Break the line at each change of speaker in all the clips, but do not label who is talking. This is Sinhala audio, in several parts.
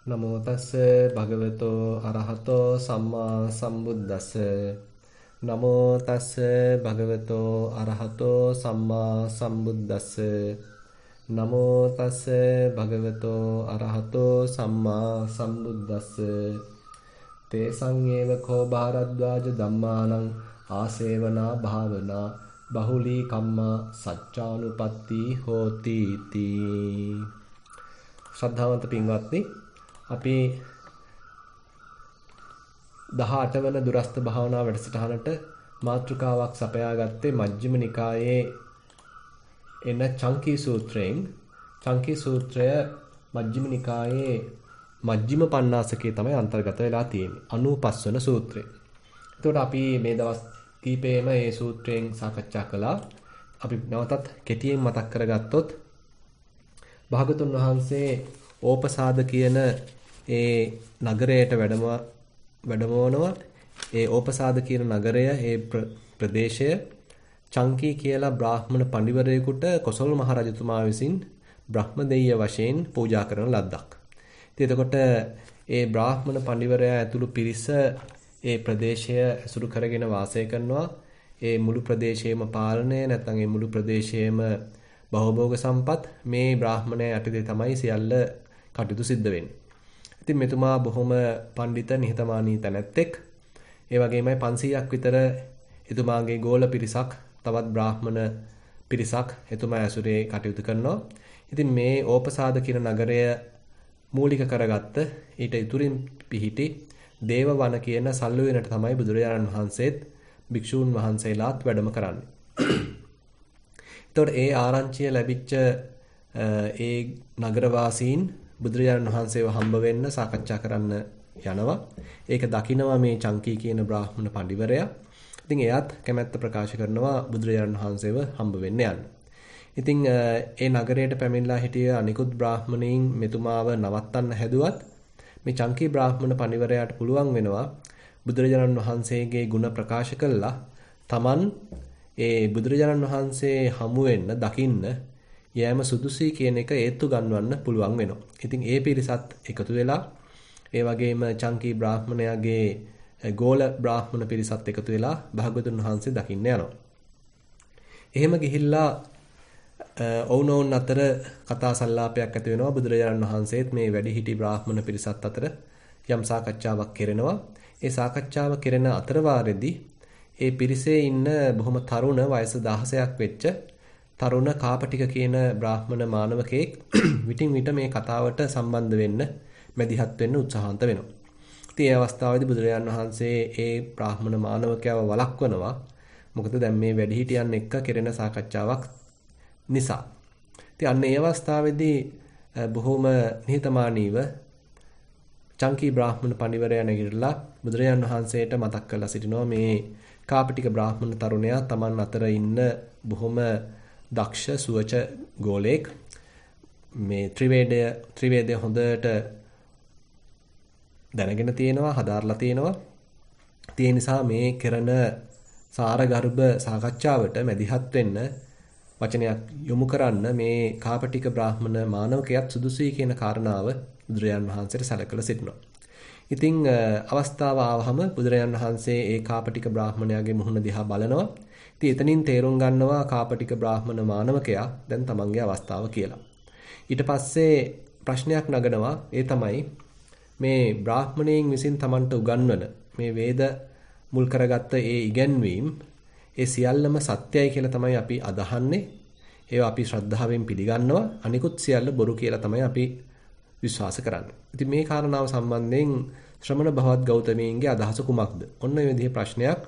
නමෝ තස්ස භගවතෝ අරහතෝ සම්මා සම්බුද්දස්ස නමෝ තස්ස භගවතෝ අරහතෝ සම්මා සම්බුද්දස්ස නමෝ තස්ස භගවතෝ අරහතෝ සම්මා සම්බුද්දස්ස තේ සංයේව කෝ භාරද්වාජ ධම්මානං ආසේවනා භාවනා බහුලී කම්මා සච්චානුපත්ති හෝති තී. ශ්‍රද්ධාවන්ත පින්වත්නි, අපි 18 වන දුරස්ත භාවනා වැඩසටහනට මාතෘකාවක් සපයා ගත්තේ මජ්ක්‍ධිම නිකායේ එන චංකී සූත්‍රයෙන්. චංකී සූත්‍රය මජ්ක්‍ධිම නිකායේ මජ්ක්‍ධිම පඤ්ඤාසකයේ තමයි අන්තර්ගත වෙලා තියෙන්නේ. 95 වන සූත්‍රය. එතකොට අපි මේ දවස් කීපෙම මේ සූත්‍රයෙන් සාකච්ඡා කළා. අපි නැවතත් කෙටියෙන් මතක් කරගත්තොත් භාගතුන් වහන්සේ ඕපසාද කියන ඒ නගරයට වැඩමවනවා. ඒ ඕපසාද කියන නගරය, ඒ ප්‍රදේශය චංකී කියලා බ්‍රාහ්මණ පඬිවරයෙකුට කොසල් මහ රජතුමා විසින් බ්‍රහ්මදෙය්‍ය වශයෙන් පූජා කරන ලද්දක්. ඉතින් එතකොට ඒ බ්‍රාහ්මණ පඬිවරයා ඇතුළු පිරිස ඒ ප්‍රදේශය ඇසුරු කරගෙන වාසය කරනවා. ඒ මුළු ප්‍රදේශයේම පාලනය නැත්නම් ඒ මුළු ප්‍රදේශයේම භවභෝග සම්පත් මේ බ්‍රාහ්මණයා යටතේ තමයි සියල්ල කටයුතු සිද්ධ වෙන්නේ. ඉතින් මෙතුමා බොහොම පඬිත නිහතමානී තැනැත්තෙක්. ඒ වගේමයි 500ක් විතර එතුමාගේ ගෝල පිරිසක්, තවත් බ්‍රාහ්මණ පිරිසක් එතුමා ඇසුරේ කටයුතු කරනවා. ඉතින් මේ ඕපසාද කියන නගරය මූලික කරගත්ත ඊට ඉතුරින් පිහිටි දේවවන කියන සල්ලුවෙනට තමයි බුදුරජාණන් වහන්සේත් භික්ෂූන් වහන්සේලාත් වැඩම කරන්නේ. එතකොට ඒ ආරංචිය ලැබිච්ච ඒ නගරවාසීන් බුදුරජාණන් වහන්සේව හම්බ වෙන්න සාකච්ඡා කරන්න යනවා. ඒක දකිනවා මේ චංකී කියන බ්‍රාහ්මණ පඬිවරයා. ඉතින් එයාත් කැමැත්ත ප්‍රකාශ කරනවා බුදුරජාණන් වහන්සේව හම්බ වෙන්න යන්න. ඉතින් ඒ නගරයට පැමිණලා හිටිය අනිකුත් බ්‍රාහ්මණයින් මෙතුමාව නවත්තන්න හැදුවත් මේ චංකී බ්‍රාහ්මණ පඬිවරයාට පුළුවන් වෙනවා බුදුරජාණන් වහන්සේගේ ගුණ ප්‍රකාශ කළා තමන් ඒ බුදුරජාණන් වහන්සේ හමු වෙන්න දකින්න යෑම සුදුසුයි කියන එක ඒත්තු ගන්නවන්න පුළුවන් වෙනවා. ඉතින් ඒ පිරිසත් එකතු වෙලා ඒ වගේම චංකී බ්‍රාහ්මණයාගේ ගෝල බ්‍රාහ්මණ පිරිසත් එකතු වෙලා භාග්‍යවතුන් වහන්සේ දකින්න යනවා. එහෙම ගිහිල්ලා ඔවුනොවුන් අතර කතා සංලාපයක් ඇති වෙනවා. බුදුරජාණන් වහන්සේත් මේ වැඩිහිටි බ්‍රාහ්මණ පිරිසත් අතර යම් සාකච්ඡාවක් කෙරෙනවා. ඒ සාකච්ඡාව කෙරෙන අතරවාරෙදී ඒ පිරිසේ ඉන්න බොහොම තරුණ වයස 16ක් වෙච්ච තරුණ කාපටික කියන බ්‍රාහ්මණ මානවකෙක් විටින් විට මේ කතාවට සම්බන්ධ වෙන්න මැදිහත් වෙන්න උත්සාහන්ත වෙනවා. ඉතින් ඒ අවස්ථාවේදී බුදුරජාණන් වහන්සේ ඒ බ්‍රාහ්මණ මානවකයව වළක්වනවා. මොකද දැන් මේ වැඩිහිටියන් එක්ක කෙරෙන සාකච්ඡාවක් නිසා. ඉතින් අන්න ඒ අවස්ථාවේදී බොහොම නිහතමානීව චංකී බ්‍රාහ්මණ පඬිවරයා නැගිටලා බුදුරජාණන් වහන්සේට මතක් කරලා සිටිනවා මේ කාපටික බ්‍රාහ්මණ තරුණයා Taman අතර ඉන්න බොහොම දක්ෂ සුවච ගෝලෙක්. මේ ත්‍රිවේදය හොඳට දැනගෙන තියෙනවා, හදාarලා තියෙනවා. ඒ නිසා මේ කරන සාරගර්භ සාකච්ඡාවට මැදිහත් වෙන්න වචනයක් යොමු කරන්න මේ කාපටික බ්‍රාහ්මණ මානවකයාත් සුදුසුයි කියන කාරණාව බුදුරජාණන් වහන්සේට සැලකලා සිටිනවා. ඉතින් අවස්ථාව ආවහම බුදුරජාණන් වහන්සේ ඒ කාපටික බ්‍රාහ්මණයාගේ මුහුණ දිහා බලනවා. ඉතින් එතනින් තේරුම් ගන්නවා කාපටික බ්‍රාහ්මණ මානවකයා දැන් තමන්ගේ අවස්ථාව කියලා. ඊට පස්සේ ප්‍රශ්නයක් නගනවා. ඒ තමයි මේ බ්‍රාහ්මණයන් විසින් තමන්ට උගන්වන මේ වේද මුල් කරගත්ත ඒ ඉගැන්වීම් ඒ සියල්ලම සත්‍යයි කියලා තමයි අපි අදහන්නේ. ඒවා අපි ශ්‍රද්ධාවෙන් පිළිගන්නවා. අනිකුත් සියල්ල බොරු කියලා තමයි අපි විශ්වාස කරන්නේ. ඉතින් මේ කාරණාව සම්බන්ධයෙන් ශ්‍රමණ භවත් ගෞතමීන්ගේ අදහස කුමක්ද? ඔන්න මේ විදිහේ ප්‍රශ්නයක්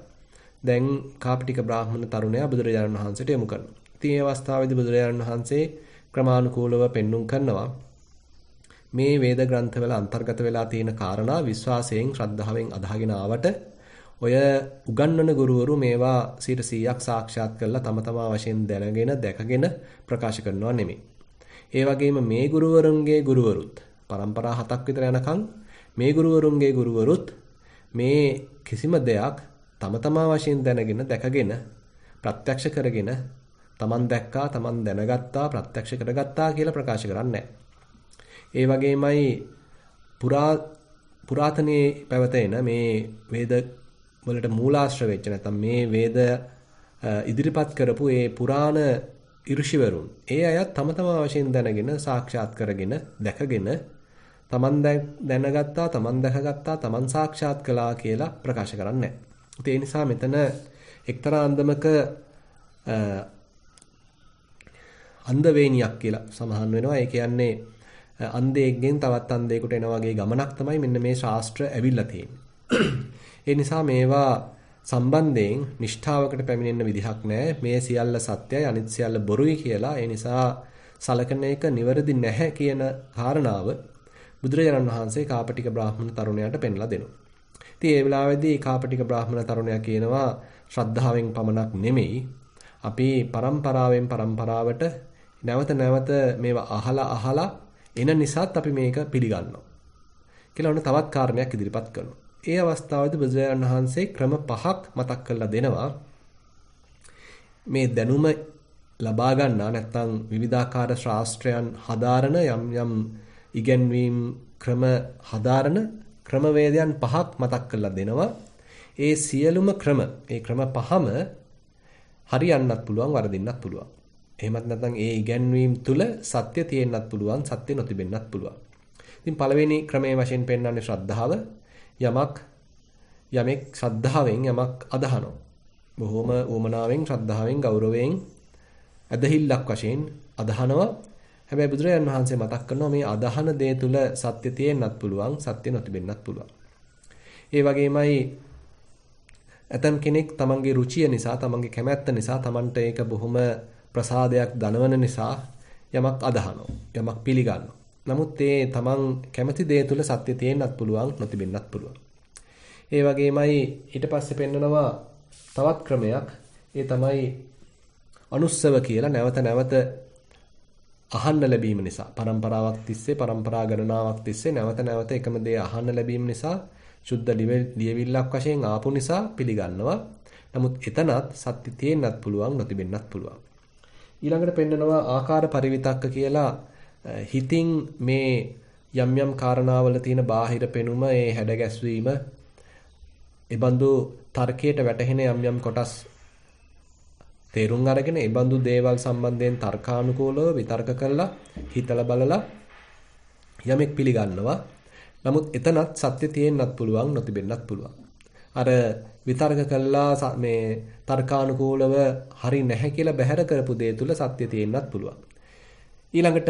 දැන් කාපටික බ්‍රාහ්මණ තරුණයා බුදුරජාණන් වහන්සේට යොමු කරනවා. ඉතින් මේ අවස්ථාවේදී බුදුරජාණන් වහන්සේ ක්‍රමානුකූලව පෙන්눔 කරනවා මේ වේද ග්‍රන්ථවල අන්තර්ගත වෙලා තියෙන කාරණා විශ්වාසයෙන් ශ්‍රද්ධාවෙන් අදහගෙන ආවට ඔය උගන්වන ගුරුවරු මේවා 100%ක් සාක්ෂාත් කරලා තම තමා වශයෙන් දැනගෙන දැකගෙන ප්‍රකාශ කරනවා නෙමෙයි. ඒ වගේම මේ ගුරුවරුන්ගේ ගුරුවරුත් පරම්පරා 7ක් විතර යනකම් මේ ගුරුවරුන්ගේ ගුරුවරුත් මේ කිසිම දෙයක් තම තමා වශයෙන් දැනගෙන දැකගෙන ප්‍රත්‍යක්ෂ කරගෙන තමන් දැක්කා, තමන් දැනගත්තා, ප්‍රත්‍යක්ෂ කරගත්තා කියලා ප්‍රකාශ කරන්නේ නැහැ. ඒ වගේමයි පුරාතනයේ පැවතෙන මේ වේද වලට මූලාශ්‍ර වෙච්ච නැත්නම් මේ වේද ඉදිරිපත් කරපු ඒ පුරාණ ඍෂිවරුන් ඒ අයත් තම තමා වශයෙන් දැනගෙන සාක්ෂාත් කරගෙන දැකගෙන තමන් දැනගත්තා තමන් දැකගත්තා තමන් සාක්ෂාත් කළා කියලා ප්‍රකාශ කරන්නේ නැහැ. ඒ නිසා මෙතන එක්තරා අන්දමක අන්ධ වේනියක් කියලා සමහන් වෙනවා. ඒ කියන්නේ අන්ධයෙක්ගෙන් තවත් අන්ධයෙකුට එන වගේ ගමනක් තමයි මෙන්න මේ ශාස්ත්‍ර ඇවිල්ලා තියෙන්නේ. ඒ නිසා මේවා සම්බන්ධයෙන් නිෂ්ඨාවකට පැමිණෙන්න විදිහක් නැහැ. මේ සියල්ල සත්‍යයි අනිත් සියල්ල බොරුයි කියලා. ඒ නිසා සලකන එක නිවැරදි නැහැ කියන කාරණාව බුදුරජාණන් වහන්සේ කාපටික බ්‍රාහ්මණ තරුණයාට පෙන්ලා දෙනවා. ඉතින් ඒ වෙලාවේදී කාපටික බ්‍රාහ්මණ තරුණයා කියනවා ශ්‍රද්ධාවෙන් පමණක් නෙමෙයි අපි පරම්පරාවෙන් පරම්පරාවට නැවත නැවත මේවා අහලා එන නිසාත් අපි මේක පිළිගන්නවා කියලා ඔන්න තවත් කාරණයක් ඉදිරිපත් කරනවා. ඒ අවස්ථාවේදී බුදුරජාණන් වහන්සේ ක්‍රම 5ක් මතක් කරලා දෙනවා. මේ දැනුම ලබා ගන්නා නැත්නම් විවිධාකාර ශාස්ත්‍රයන් හදාරන යම් ඉගැන්වීම් ක්‍රම හදාරන ක්‍රමවේදයන් 5ක් මතක් කරලා දෙනවා. ඒ සියලුම ක්‍රම ඒ ක්‍රම 5ම හරියන්නත් පුළුවන් වරදින්නත් පුළුවන්. එහෙමත් නැත්නම් ඒ ඉගැන්වීම් තුල සත්‍ය තියෙන්නත් පුළුවන් සත්‍ය නොතිබෙන්නත් පුළුවන්. ඉතින් පළවෙනි ක්‍රමයේ වශයෙන් පෙන්වන්නේ ශ්‍රද්ධාව. යමෙක් ශ්‍රද්ධාවෙන් යමක් අදහනවා. බොහොම උවමනාවෙන් ශ්‍රද්ධාවෙන් ගෞරවයෙන් ඇදහිල්ලක් වශයෙන් අදහනවා. හැබැයි බුදුරජාණන් වහන්සේ මතක් කරනවා මේ අදහන දේ තුල සත්‍ය තියෙන්නත් පුළුවන් සත්‍ය නොතිබෙන්නත් පුළුවන්. ඒ වගේමයි ඇතම් කෙනෙක් තමන්ගේ රුචිය නිසා තමන්ගේ කැමැත්ත නිසා තමන්ට ඒක බොහොම ප්‍රසාදයක් දනවන නිසා යමක් අදහනවා යමක් පිළිගන්නවා. නමුත් ඒ තමන් කැමති දේ තුල සත්‍ය තියෙන්නත් පුළුවන් නොතිබෙන්නත් පුළුවන්. ඒ වගේමයි ඊට පස්සේ පෙන්නනවා තවත් ක්‍රමයක්. ඒ තමයි අනුස්සව කියලා නැවත නැවත අහන්න ලැබීම නිසා පරම්පරාවක් තිස්සේ පරම්පරා ගණනාවක් තිස්සේ නැවත නැවත එකම දේ අහන්න ලැබීම නිසා සුද්ධ ලියවිල්ලක් වශයෙන් ආපු නිසා පිළිගන්නවා. නමුත් එතනත් සත්‍ය තියෙන්නත් පුළුවන් නොතිබෙන්නත් පුළුවන්. ඊළඟට පෙන්නනවා ආකාර පරිවිතක්ක කියලා හිතින් මේ යම් යම් කාරණාවල තියෙන බාහිර පෙනුම ඒ හැඩගැස්වීම ඒබඳු තර්කයට වැටහෙන යම් කොටස් තේරුම් අරගෙන ඒබඳු දේවල් සම්බන්ධයෙන් තර්කානුකූලව විතර්ක කරලා හිතලා බලලා යමෙක් පිළිගන්නවා. නමුත් එතනත් සත්‍ය තියෙන්නත් පුළුවන් නොතිබෙන්නත් පුළුවන්. අර විතර්ක කළා මේ තර්කානුකූලව හරි නැහැ කියලා බැහැර කරපු දේ තුල සත්‍ය තියෙන්නත් පුළුවන්. ඊළඟට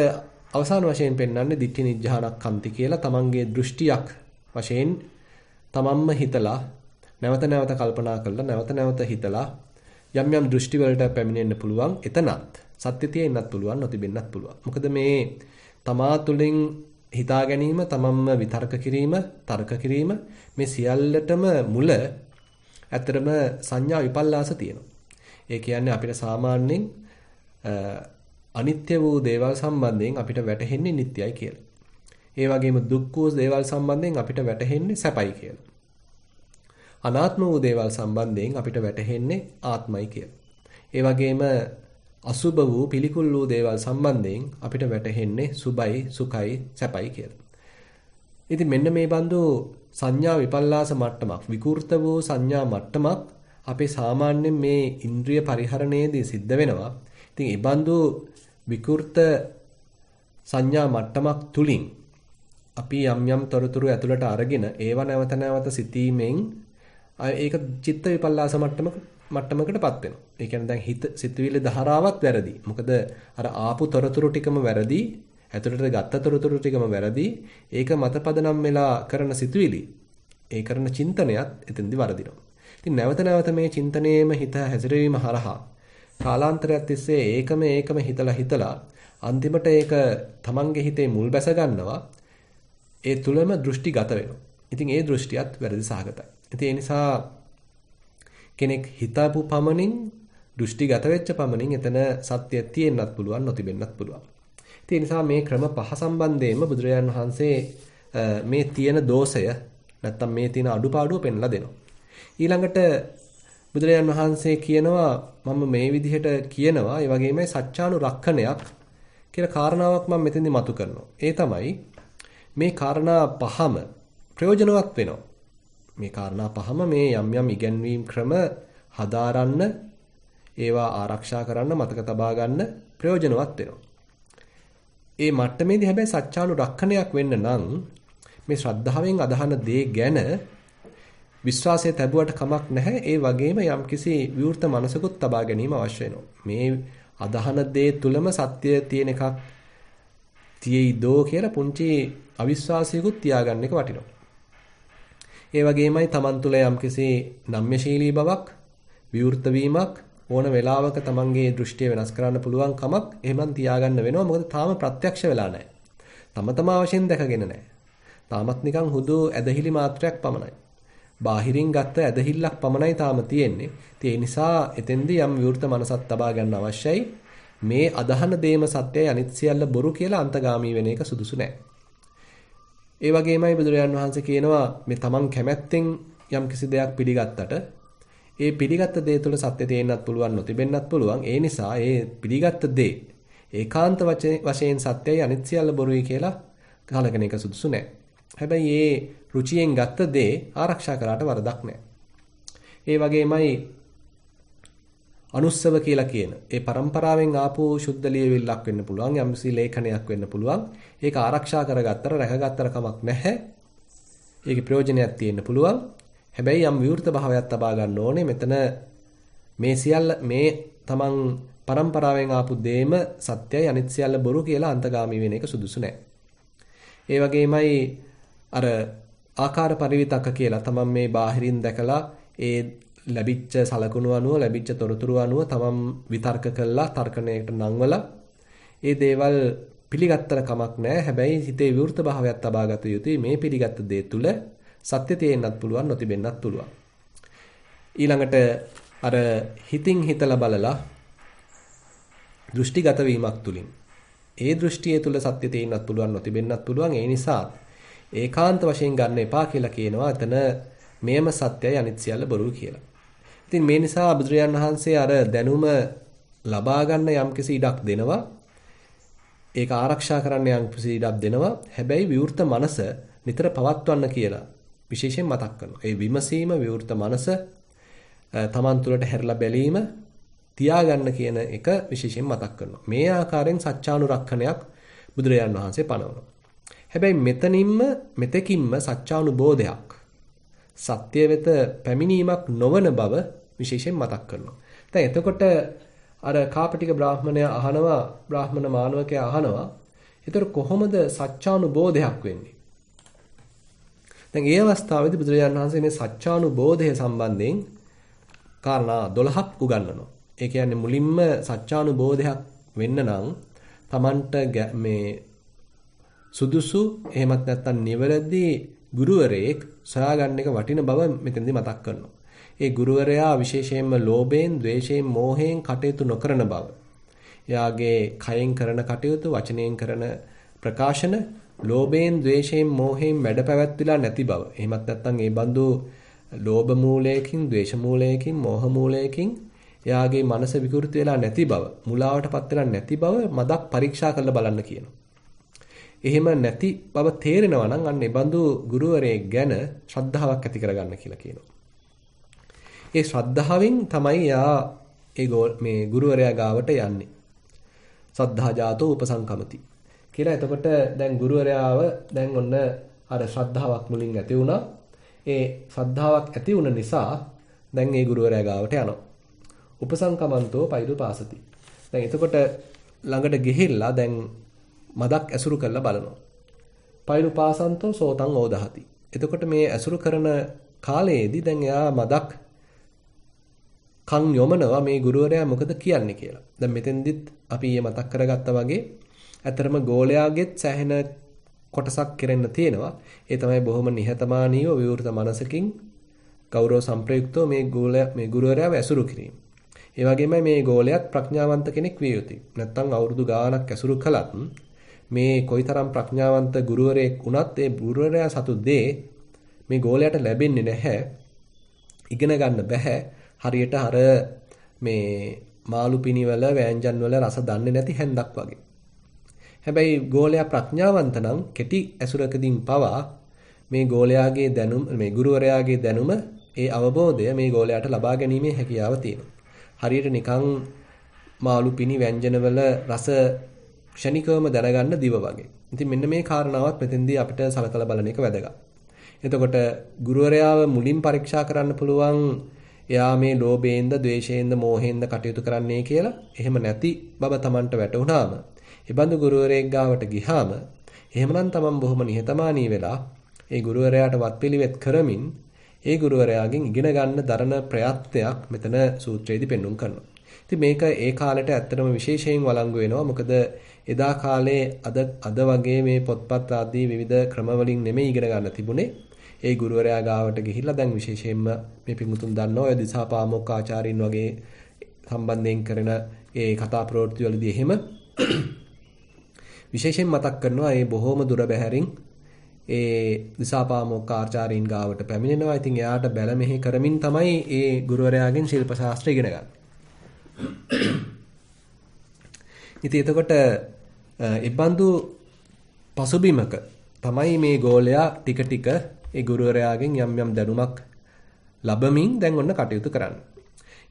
අවසාන වශයෙන් පෙන්වන්නේ දිට්ඨි නිජ්ජානක්ඛන්ති කියලා තමන්ගේ දෘෂ්ටියක් වශයෙන් තමන්ම හිතලා නැවත නැවත කල්පනා කරලා නැවත නැවත හිතලා යම් දෘෂ්ටි වලට පැමිණෙන්න පුළුවන්. එතනත් සත්‍ය තියෙන්නත් පුළුවන් නොතිබෙන්නත් පුළුවන්. මොකද මේ තමා තුළින් හිතා ගැනීම තමන්ම විතර්ක කිරීම තර්ක කිරීම මේ සියල්ලටම මුල ඇත්තටම සංඥා විපල්ලාස තියෙනවා. ඒ කියන්නේ අපිට සාමාන්‍යයෙන් අනිත්‍ය වූ දේවල් සම්බන්ධයෙන් අපිට වැටහෙන්නේ නිට්ටයයි කියලා. ඒ වගේම දුක් වූ දේවල් සම්බන්ධයෙන් අපිට වැටහෙන්නේ සැපයි කියලා. අනාත්ම වූ දේවල් සම්බන්ධයෙන් අපිට වැටහෙන්නේ ආත්මයි කියලා. ඒ වගේම අසුබ වූ පිළිකුල් වූ දේවල් සම්බන්ධයෙන් අපිට වැටහෙන්නේ සුබයි සුඛයි සැපයි කියලා. ඉතින් මෙන්න මේ බඳු සංඥා විපල්ලාස මට්ටමක් විකෘත වූ සංඥා මට්ටමක් අපේ සාමාන්‍යයෙන් මේ ඉන්ද්‍රිය පරිහරණයේදී සිද්ධ වෙනවා. ඉතින් ඒ බඳු විකෘත සංඥා මට්ටමක් තුලින් අපි යම් තොරතුරු ඇතුළට අරගෙන ඒව නැවත නැවත සිතීමෙන් ඒක චිත්ත විපල්ලාස මට්ටමකටපත් වෙනවා. ඒ කියන්නේ දැන් සිතවිලි ධාරාවක් වැරදි. මොකද අර ආපු තොරතුරු ටිකම වැරදි, ඇතුළට ගත්ත තොරතුරු ටිකම වැරදි. ඒක මතපදනම් වෙලා කරන සිතවිලි, ඒ කරන චින්තනයත් එතෙන්දි වරදිනවා. ඉතින් නැවත නැවත මේ චින්තනයේම හිත හැසිරවීම හරහා කාලාන්තරයක් තිස්සේ ඒකම හිතලා අන්තිමට ඒක තමන්ගේ හිතේ මුල් බැස ගන්නවා. ඒ තුලම දෘෂ්ටිගත වෙනවා. ඉතින් ඒ දෘෂ්ටියත් වැරදි සහගතයි. ඉතින් ඒ නිසා කෙනෙක් හිතපු පමණින් දෘෂ්ටිගත වෙච්ච පමණින් එතන සත්‍ය තියෙන්නත් පුළුවන් නොතිබෙන්නත් පුළුවන්. ඒ නිසා මේ ක්‍රම පහ සම්බන්ධයෙන්ම බුදුරජාණන් වහන්සේ මේ තියෙන දෝෂය නැත්තම් මේ තියෙන අඩුපාඩුව පෙන්ලා දෙනවා. ඊළඟට බුදුරජාණන් වහන්සේ කියනවා මම මේ විදිහට කියනවා ඒ වගේමයි සත්‍යානුරක්ෂණයක් කියලා කාරණාවක් මම මෙතෙන්දි මතු කරනවා. ඒ තමයි මේ කාරණා පහම ප්‍රයෝජනවත් වෙනවා. මේ කාරණා පහම මේ යම් යම් ඉගැන්වීම් ක්‍රම හදාරන්න, ඒවා ආරක්ෂා කරන්න, මතක තබා ගන්න ප්‍රයෝජනවත් වෙනවා. ඒ මට්ටමේදී හැබැයි සත්‍යානුරක්ෂණයක් වෙන්න නම් මේ ශ්‍රද්ධාවෙන් අදහන දේ ගැන විශ්වාසය තැබුවට කමක් නැහැ. ඒ වගේම යම්කිසි විවෘත මනසකුත් තබා ගැනීම අවශ්‍ය වෙනවා. මේ අදහන දේ තුලම සත්‍ය තියෙන එකක් තියෙයිදෝ කියලා පුංචි අවිශ්වාසයකුත් තියාගන්න එක වටිනවා. ඒ වගේමයි Taman තුල යම්කිසි නම්‍යශීලී බවක්, විවෘත වීමක් ඕන වෙලාවක Tamanගේ දෘෂ්ටිය වෙනස් කරන්න පුළුවන් කමක් එහෙමනම් තියාගන්න වෙනවා. මොකද තාම ප්‍රත්‍යක්ෂ වෙලා නැහැ. තම තමා වශයෙන් දැකගෙන නැහැ. තාමත් නිකන් හුදු ඇදහිලි මාත්‍රයක් පමණයි. බාහිරින් ගත්ත ඇදහිල්ලක් පමණයි තාම තියෙන්නේ. ඒ නිසා එතෙන්දී යම් විවෘත මනසක් තබා ගන්න අවශ්‍යයි. මේ අදහන දේම සත්‍යයි, අනිත් සියල්ල බොරු කියලා අන්තගාමී වෙන එක සුදුසු නැහැ. ඒ වගේමයි බුදුරජාන් වහන්සේ කියනවා මේ තමන් කැමැත්තෙන් යම් කිසි දෙයක් පිළිගත්තට ඒ පිළිගත්ත දේ තුළ සත්‍ය තේන්නත් පුළුවන්, නොතිබෙන්නත් පුළුවන්. ඒ නිසා ඒ පිළිගත්ත දේ ඒකාන්ත වශයෙන් සත්‍යයි, අනිත් සියල්ල බොරුයි කියලා කලකන එක සුදුසු නැහැ. හැබැයි ඒ රුචියෙන් ගත්ත දේ ආරක්ෂා කරාට වරදක් නැහැ. ඒ වගේමයි අනුස්සව කියලා කියන ඒ પરම්පරාවෙන් ආපු ශුද්ධ ලියවිල්ලක් වෙන්න පුළුවන්, යම්සි ලේඛනයක් වෙන්න පුළුවන්. ඒක ආරක්ෂා කරගත්තට රැකගත්තට කමක් නැහැ. ඒකේ ප්‍රයෝජනයක් තියෙන්න පුළුවන්. හැබැයි යම් විවෘත භාවයක් තබා ගන්න ඕනේ. මෙතන මේ සියල්ල මේ තමන් પરම්පරාවෙන් ආපු දේම සත්‍යයි, අනිත් සියල්ල බොරු කියලා අන්තගාමී වෙන එක සුදුසු නැහැ. ඒ වගේමයි අර ආකාර පරිවිතක කියලා තමන් මේ බාහිරින් දැකලා ඒ ලැබිච්ච සලකුණු අනුව, ලැබිච්ච තොරතුරු අනුව තමන් විතර්ක කළා, තර්කණයකට නංවලා ඒ දේවල් පිළිගත්තර කමක් නැහැ. හැබැයි හිතේ විවෘත භාවයක් තබා ගත යුතුයි. මේ පිළිගත්ත දේ තුල සත්‍ය තියෙන්නත් පුළුවන්, නොතිබෙන්නත් පුළුවන්. ඊළඟට අර හිතින් හිතලා බලලා දෘෂ්ටිගත වීමක් තුලින් ඒ දෘෂ්ටිය තුල සත්‍ය තියෙන්නත් පුළුවන්, නොතිබෙන්නත් පුළුවන්. ඒ නිසා ඒකාන්ත වශයෙන් ගන්න එපා කියලා කියනවා. එතන මේම සත්‍යයි, අනිත් සියල්ල බොරු කියලා. ඉතින් මේ නිසා බුදුරජාන් වහන්සේ අර දැනුම ලබා ගන්න යම්කිසි ඉඩක් දෙනවා. ඒක ආරක්ෂා කරන්න යම්කිසි ඉඩක් දෙනවා. හැබැයි විවෘත මනස නිතර පවත්වන්න කියලා විශේෂයෙන් මතක් කරනවා. ඒ විමසීම, විවෘත මනස තමන් තුළට හැරලා බැලීම තියාගන්න කියන එක විශේෂයෙන් මතක් කරනවා. මේ ආකාරයෙන් සත්‍යානුරක්ෂණයක් බුදුරජාන් වහන්සේ පනවනවා. හැබැයි මෙතකින්ම සත්‍යානුබෝධයක්, සත්‍ය වෙත පැමිණීමක් නොවන බව විශේෂයෙන් මතක් කරනවා. දැන් එතකොට අර කාපටික බ්‍රාහ්මණයා අහනවා, බ්‍රාහ්මණ මානවකයා අහනවා, ඒතර කොහොමද සත්‍යානුබෝධයක් වෙන්නේ? දැන් ඒ අවස්ථාවේදී බුදුරජාණන් වහන්සේ මේ සත්‍යානුබෝධය සම්බන්ධයෙන් කාරණා 12ක් උගන්වනවා. ඒ කියන්නේ මුලින්ම සත්‍යානුබෝධයක් වෙන්න නම් Tamanට මේ සුදුසු එහෙමත් නැත්නම් නිවැරදි ගුරුවරයෙක් සොයාගන්න එක වටින බව මෙතනදී මතක් කරනවා. ඒ ගුරුවරයා විශේෂයෙන්ම ලෝභයෙන්, ද්වේෂයෙන්, මෝහයෙන් කටයුතු නොකරන බව. එයාගේ කයෙන් කරන කටයුතු, වචනයෙන් කරන ප්‍රකාශන ලෝභයෙන්, ද්වේෂයෙන්, මෝහයෙන් වැඩ පැවැත්විලා නැති බව. එහෙමත් නැත්නම් ඒ බඳු ලෝභ මූලයකින්, ද්වේෂ මූලයකින්, මෝහ මූලයකින් එයාගේ මනස විකෘති වෙලා නැති බව, මුලාවටපත් වෙලා නැති බව මදක් පරීක්ෂා කරලා බලන්න කියනවා. එහෙම නැති බව තේරෙනවා නම් අන්න ඒ බඳු ගුරුවරයෙක් ගැන ශ්‍රද්ධාවක් ඇති කරගන්න කියලා කියනවා. ඒ ශ්‍රද්ධාවෙන් තමයි යා මේ ගුරුවරයා ගාවට යන්නේ. සද්ධා ජාතෝ උපසංකමති කියලා. එතකොට දැන් ගුරුවරයාව දැන් ඔන්න අර ශ්‍රද්ධාවක් මුලින් ඇති වුණා. ඒ ශ්‍රද්ධාවක් ඇති වුණ නිසා දැන් ඒ ගුරුවරයා ගාවට යනවා. උපසංකමන්තෝ පෛරුපාසති. දැන් එතකොට ළඟට ගිහිල්ලා දැන් මදක් ඇසුරු කරලා බලනවා. පෛරුපාසන්තෝ සෝතං ඕදහති. එතකොට මේ ඇසුරු කරන කාලයේදී දැන් එයා මදක් කන් යොමනවා මේ ගුරුවරයා මොකද කියන්නේ කියලා. දැන් මෙතෙන්දිත් අපි ඊයේ මතක් කරගත්තා වගේ ඇතරම ගෝලයාගෙත් සෑහෙන කොටසක් කෙරෙන්න තියෙනවා. ඒ තමයි බොහොම නිහතමානීව විවෘත මනසකින් ගෞරව සම්ප්‍රයුක්තව මේ ගුරුවරයාව ඇසුරු කිරීම. ඒ වගේමයි මේ ගෝලයාත් ප්‍රඥාවන්ත කෙනෙක් විය යුතුයි. නැත්තම් අවුරුදු ගාණක් ඇසුරු කළත් මේ කොයිතරම් ප්‍රඥාවන්ත ගුරුවරයෙක් වුණත් ඒ ගුරුවරයා සතු දේ මේ ගෝලයාට ලැබෙන්නේ නැහැ. ඉගෙන ගන්න බෑ. හරියට අර මේ මාළු පිනිවල වෑංජන් වල රස දන්නේ නැති හැන්දක් වගේ. හැබැයි ගෝලයා ප්‍රඥාවන්ත නම් කෙටි ඇසුරකදීන් පවා මේ ගෝලයාගේ දැනුම මේ ගුරුවරයාගේ දැනුම ඒ අවබෝධය මේ ගෝලයාට ලබා ගැනීමේ හැකියාව තියෙනවා. හරියට නිකන් මාළු පිණි ව්‍යංජනවල රස ක්ෂණිකවම දැනගන්න දිව වගේ. ඉතින් මෙන්න මේ කාරණාවත් මෙතෙන්දී අපිට සලකලා බලන එක වැදගත්. එතකොට ගුරුවරයාව මුලින් පරීක්ෂා කරන්න පුළුවන් එයා මේ ලෝභයෙන්ද, ද්වේෂයෙන්ද, මෝහයෙන්ද කටයුතු කරන්නේ කියලා. එහෙම නැති බව Tamanට වැටහුණාම, ඒ බඳු ගුරුවරයෙක් ගාවට ගිහාම එහෙමනම් Taman බොහොම නිහතමානී වෙලා ඒ ගුරුවරයාට වත්පිළිවෙත් කරමින් ඒ ගුරුවරයාගෙන් ඉගෙන ගන්න දරන ප්‍රයත්නයක් මෙතන සූත්‍රයේදී පෙන්වුම් කරනවා. ඉතින් මේක ඒ කාලෙට ඇත්තටම විශේෂයෙන් වළංගු වෙනවා. මොකද එදා කාලේ අද වගේ මේ පොත්පත් ආදී විවිධ ක්‍රමවලින් නෙමෙයි ඉගෙන ගන්න තිබුණේ. ඒ ගුරුවරයා ගාවට ගිහිල්ලා දැන් විශේෂයෙන්ම මේ පිඟුතුන් දන්නවා ඔය දිසාපාමොක් ආචාර්යින් වගේ සම්බන්ධයෙන් කරන ඒ කතා ප්‍රවෘත්ති වලදී එහෙම විශේෂයෙන් මතක් කරනවා මේ බොහොම දුර බැහැරින් ඒ දිසාපාමොක් ආචාර්යින් ගාවට පැමිණෙනවා. ඉතින් එයාට බැල මෙහෙ කරමින් තමයි ඒ ගුරුවරයාගෙන් ශිල්ප ශාස්ත්‍රය ඉගෙන ගන්න. ඉතින් එතකොට ඉබ්බන්දු පසුබිමක තමයි මේ ගෝලයා ටික ටික ඒ ගුරුවරයාගෙන් යම් යම් දැනුමක් ලැබමින් දැන් ඔන්න කටයුතු කරන්න.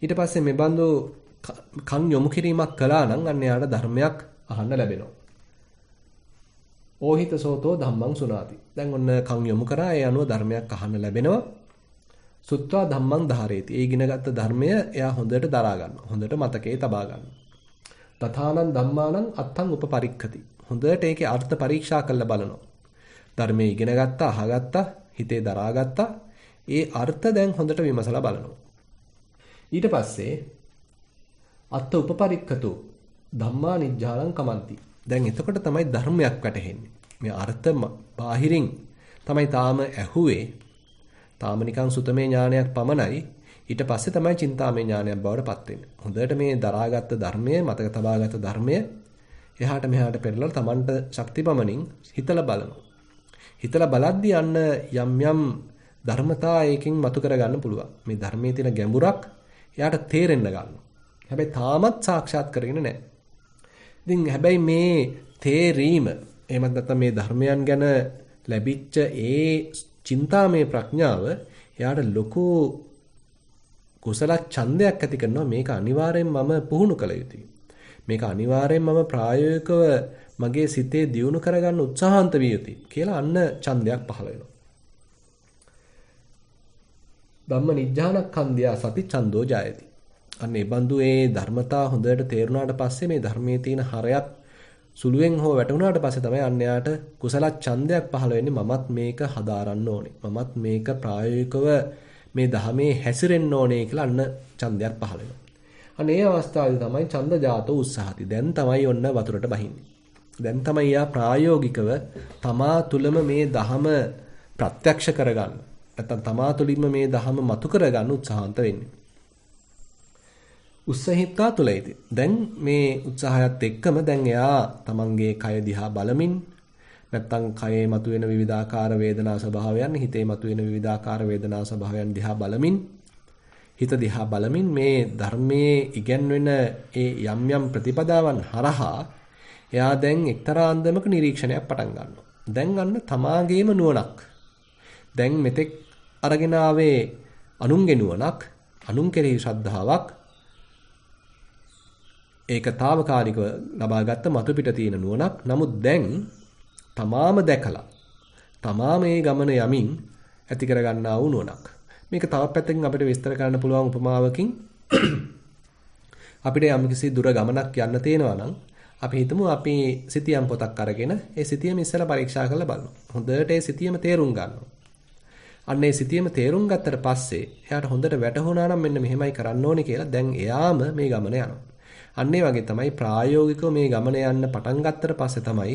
ඊට පස්සේ මේ බඳු කන් යොමු කිරීමක් කළා නම් අන්න යාට ධර්මයක් අහන්න ලැබෙනවා. ඕහිත සෝතෝ ධම්මං සුනාති. දැන් ඔන්න කන් යොමු කරා ඒ අනුව ධර්මයක් අහන්න ලැබෙනවා. සුත්වා ධම්මං ධාරේති. ඒ ඉගෙනගත්ත ධර්මය එයා හොඳට දරා ගන්නවා. හොඳට මතකයේ තබා ගන්නවා. තථානං ධම්මානං අත්තං උපපරික්ඛති. හොඳට ඒකේ අර්ථ පරීක්ෂා කරලා බලනවා. ධර්මයේ ඉගෙන ගත්තා, අහගත්තා, හිතේ දරාගත්තා. ඒ අර්ථ දැන් හොඳට විමසලා බලනවා. ඊට පස්සේ අත්ත උපපරික්ඛතු ධම්මා නිජ්ජාලං කමන්ති. දැන් එතකොට තමයි ධර්මයක් වැටහෙන්නේ. මේ අර්ථ බාහිරින් තමයි තාම ඇහුවේ. තාම නිකන් සුතමේ ඥානයක් පමණයි. ඊට පස්සේ තමයි චින්තාමේ ඥානයක් බවට පත් වෙන්නේ. හොඳට මේ දරාගත්ත ධර්මය, මතක තබාගත්ත ධර්මය එහාට මෙහාට පෙරලලා Tamanට ශක්තිපමණින් හිතලා බලනවා. හිතලා බලද්දී යන්න යම් යම් ධර්මතා ඒකෙන් මතු කර ගන්න පුළුවන්. මේ ධර්මයේ තියෙන ගැඹුරක් එයාට තේරෙන්න ගන්නවා. හැබැයි තාමත් සාක්ෂාත් කරගෙන නැහැ. ඉතින් හැබැයි මේ තේරීම එහෙමත් නැත්නම් මේ ධර්මයන් ගැන ලැබිච්ච ඒ චින්තාමය ප්‍රඥාව එයාට ලොකු කුසල ඡන්දයක් ඇති කරනවා. මේක අනිවාර්යෙන් මම පුහුණු කළ යුතුයි. මේක අනිවාර්යෙන් මම ප්‍රායෝගිකව මගේ සිතේ දියුණු කරගන්න උත්සාහන්ත විය යුතුයි කියලා අන්න ඡන්දයක් පහළ වෙනවා. ධම්ම නිජ්ජානක්ඛන්දියා සති ඡන්தோ ජායති. අන්න ඒ බඳු ඒ ධර්මතා හොඳට තේරුණාට පස්සේ මේ ධර්මයේ තියෙන හරයක් සුළුවෙන් හෝ වැටුණාට පස්සේ තමයි අන්න යාට කුසල ඡන්දයක් පහළ වෙන්නේ. මමත් මේක හදාරන්න ඕනේ. මමත් මේක ප්‍රායෝගිකව මේ ධහමේ හැසිරෙන්න ඕනේ කියලා අන්න ඡන්දයක් පහළ වෙනවා. අන්න ඒ අවස්ථාවේදී තමයි ඡන්ද ජාතෝ උත්සාහති. දැන් තමයි ඔන්න වතුරට බහින්නේ. දැන් තමයි යා ප්‍රායෝගිකව තමා තුළම මේ ධහම ප්‍රත්‍යක්ෂ කරගන්න. නැත්නම් තමා තුළින්ම මේ ධහම මතු කරගන්න උත්සාහන්ත වෙන්නේ. උත්සාහිතා තුලයිද. දැන් මේ උත්සාහයත් එක්කම දැන් එයා තමන්ගේ කය දිහා බලමින් නැත්නම් කයේ මතුවෙන විවිධාකාර වේදනා ස්වභාවයන්, හිතේ මතුවෙන විවිධාකාර වේදනා ස්වභාවයන් දිහා බලමින්, හිත දිහා බලමින් මේ ධර්මයේ ඉගැන්වෙන ඒ යම් යම් ප්‍රතිපදාවන් හරහා එයා දැන් එක්තරා අන්දමක නිරීක්ෂණයක් පටන් ගන්නවා. දැන් අන්න තමාගේම නුවණක්. දැන් මෙතෙක් අරගෙන ආවේ අනුන්ගේ නුවණක්, අනුන් කෙරෙහි ශ්‍රද්ධාවක්, ඒක తాවකාලිකව ලබාගත්ත මතු පිට තියෙන නුවණක්. නමුත් දැන් තමාම දැකලා තමා මේ ගමන යමින් ඇති කරගන්නා වූ නුවණක්. මේක තවත් පැත්තකින් අපිට විස්තර කරන්න පුළුවන් උපමාවකින් අපිට යම්කිසි දුර ගමනක් යන්න තියෙනවා නම් අපි හිතමු අපි සිතියම් පොතක් අරගෙන ඒ සිතියම ඉස්සෙල්ලා පරීක්ෂා කරලා බලනවා. හොඳට ඒ සිතියම තේරුම් ගන්නවා. අන්න ඒ සිතියම තේරුම් ගත්තට පස්සේ එයාට හොඳට වැටහුණා නම් මෙන්න මෙහෙමයි කරන්න ඕනේ කියලා දැන් එයාම මේ ගමන යනවා. අන්න ඒ වගේ තමයි ප්‍රායෝගිකව මේ ගමන යන්න පටන් ගත්තට පස්සේ තමයි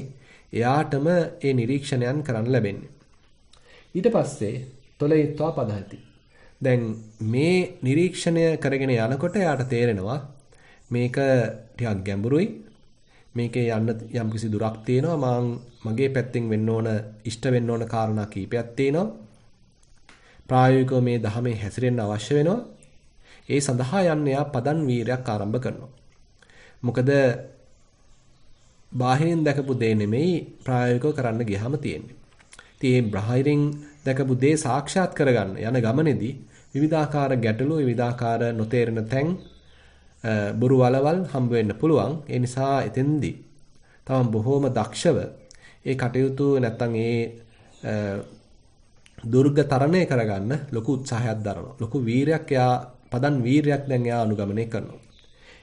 එයාටම ඒ නිරීක්ෂණයන් කරන්න ලැබෙන්නේ. ඊට පස්සේ තොලයිත්වා පදහති. දැන් මේ නිරීක්ෂණය කරගෙන යනකොට එයාට තේරෙනවා මේක ටිකක් ගැඹුරුයි. මේකේ යන්න යම්කිසි දුරක් තියෙනවා. මගේ පැත්තෙන් වෙන්න ඕන, ඉෂ්ට වෙන්න ඕන කාරණා කීපයක් තියෙනවා. ප්‍රායෝගිකව මේ ධහමේ හැසිරෙන්න අවශ්‍ය වෙනවා. ඒ සඳහා යන්න එයා පදන් වීරයක් ආරම්භ කරනවා. මොකද බාහිරින් දැකපු දේ නෙමෙයි ප්‍රායෝගිකව කරන්න ගියාම තියෙන්නේ. ඉතින් මේ බාහිරින් දැකපු දේ සාක්ෂාත් කරගන්න යන ගමනේදී විවිධාකාර ගැටලු විවිධාකාර නොතේරෙන තැන් බොරු වලවල් හම්බ වෙන්න පුළුවන්. ඒ නිසා එතෙන්දී තමන් බොහොම දක්ෂව ඒ කටයුතු නැත්තම් ඒ දුර්ග තරණය කරගන්න ලොකු උත්සාහයක් දරනවා. ලොකු වීරයක් පදන් වීරයක් දැන් එයා අනුගමනය කරනවා.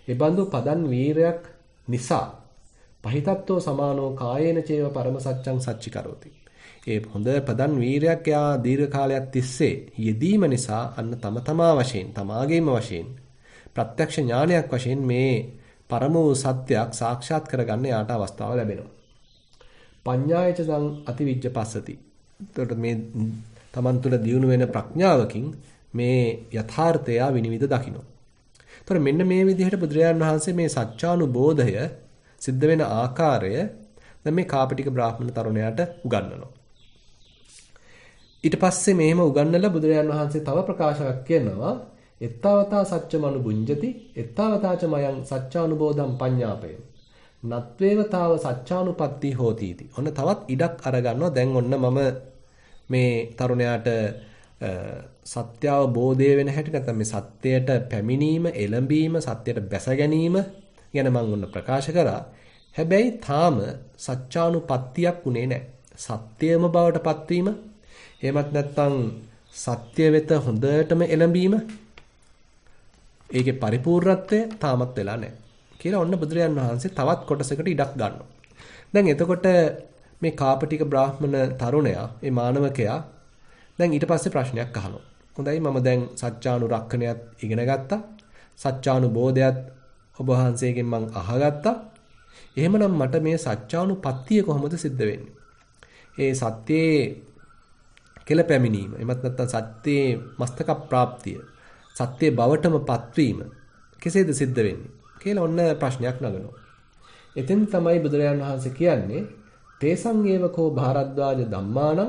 ඒ බඳු පදන් වීරයක් නිසා පහිතත්වෝ සමානෝ කායේන චේව පරම සත්‍යං සච්චි කරෝති. ඒ හොඳ පදන් වීරයක් යා දීර්ඝ කාලයක් තිස්සේ යෙදීම නිසා අන්න තමා වශයෙන් තමාගේම වශයෙන් ප්‍රත්‍යක්ෂ ඥානයක් වශයෙන් මේ පරම වූ සත්‍යයක් සාක්ෂාත් කරගන්න යාට අවස්ථාව ලැබෙනවා. පඤ්ඤායච සං අතිවිජ්ජ පස්සති. එතකොට මේ තමන් තුළ දියුණු වෙන ප්‍රඥාවකින් මේ යථාර්ථය විනිවිද දකින්න. එතකොට මෙන්න මේ විදිහට බුදුරජාණන් වහන්සේ මේ සත්‍යානුබෝධය සිද්ධ වෙන ආකාරය දැන් මේ කාපටික බ්‍රාහ්මණ තරුණයාට උගන්වනවා. ඊට පස්සේ මෙහෙම උගන්වලා බුදුරජාණන් වහන්සේ තව ප්‍රකාශයක් කියනවා එත්තාවතා සච්චමනු බුඤ්ජති එත්තාවතාච මයං සච්චානුබෝධම් පඤ්ඤාපය නත්වේවතාව සච්චානුපත්ති හෝති इति. ඔන්න තවත් ඉඩක් අරගන්නවා. දැන් ඔන්න මම මේ තරුණයාට සත්‍ය අවබෝධය වෙන හැටි නැත්නම් මේ සත්‍යයට පැමිණීම, එළඹීම, සත්‍යයට බැස ගැනීම ගැන මම ඔන්න ප්‍රකාශ කරා. හැබැයි තාම සත්‍යානුපත්තියක් උනේ නැහැ. සත්‍යම බවට පත්වීම, එහෙමත් නැත්නම් සත්‍ය වෙත හොඳටම එළඹීම, ඒකේ පරිපූර්ණත්වය තාමත් වෙලා නැහැ කියලා ඔන්න බුදුරජාන් වහන්සේ තවත් කොටසකට ඉඩක් ගන්නවා. දැන් එතකොට මේ කාපටික බ්‍රාහ්මණ තරුණයා, මේ මානවකයා දැන් ඊට පස්සේ ප්‍රශ්නයක් අහනවා. හොඳයි මම දැන් සත්‍යානුරක්ෂණයත් ඉගෙන ගත්තා. සත්‍යානුබෝධයත් ඔබ වහන්සේගෙන් මම අහගත්තා. එහෙමනම් මට මේ සත්‍යානුපත්තිය කොහොමද සිද්ධ වෙන්නේ? ඒ සත්‍යයේ කෙල පැමිණීම, එමත් නැත්නම් සත්‍යයේ මස්තක ප්‍රාප්තිය, සත්‍යයේ බවටම පත්වීම කෙසේද සිද්ධ වෙන්නේ කියලා ඔන්න ප්‍රශ්නයක් නගනවා. එතෙන් තමයි බුදුරජාණන් වහන්සේ කියන්නේ තේසං ඒවකෝ භාරද්වාජ ධම්මානං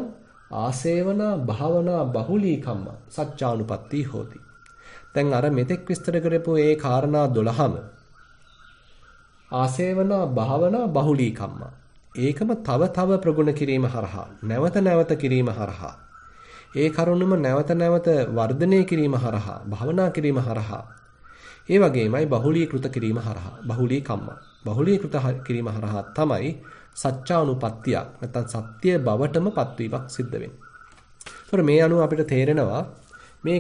ආසේවනා භාවනා බහුලී කම්ම සත්‍යානුපත්ති හෝති. දැන් අර මෙතෙක් විස්තර කරපු ඒ කාරණා 12ම ආසේවනා භාවනා බහුලී කම්ම ඒකම තව ප්‍රගුණ කිරීම හරහා නැවත කිරීම හරහා ඒ කරුණම නැවත වර්ධනය කිරීම හරහා භාවනා කිරීම හරහා ඒ වගේමයි බහුලීකృత කිරීම හරහා බහුලී කම්ම බහුලීකృత කිරීම හරහා තමයි සත්‍යානුපත්තිය නැත්නම් සත්‍ය බවටම පත්වීමක් සිද්ධ වෙන්නේ. ඒතර මේ අනුව අපිට තේරෙනවා මේ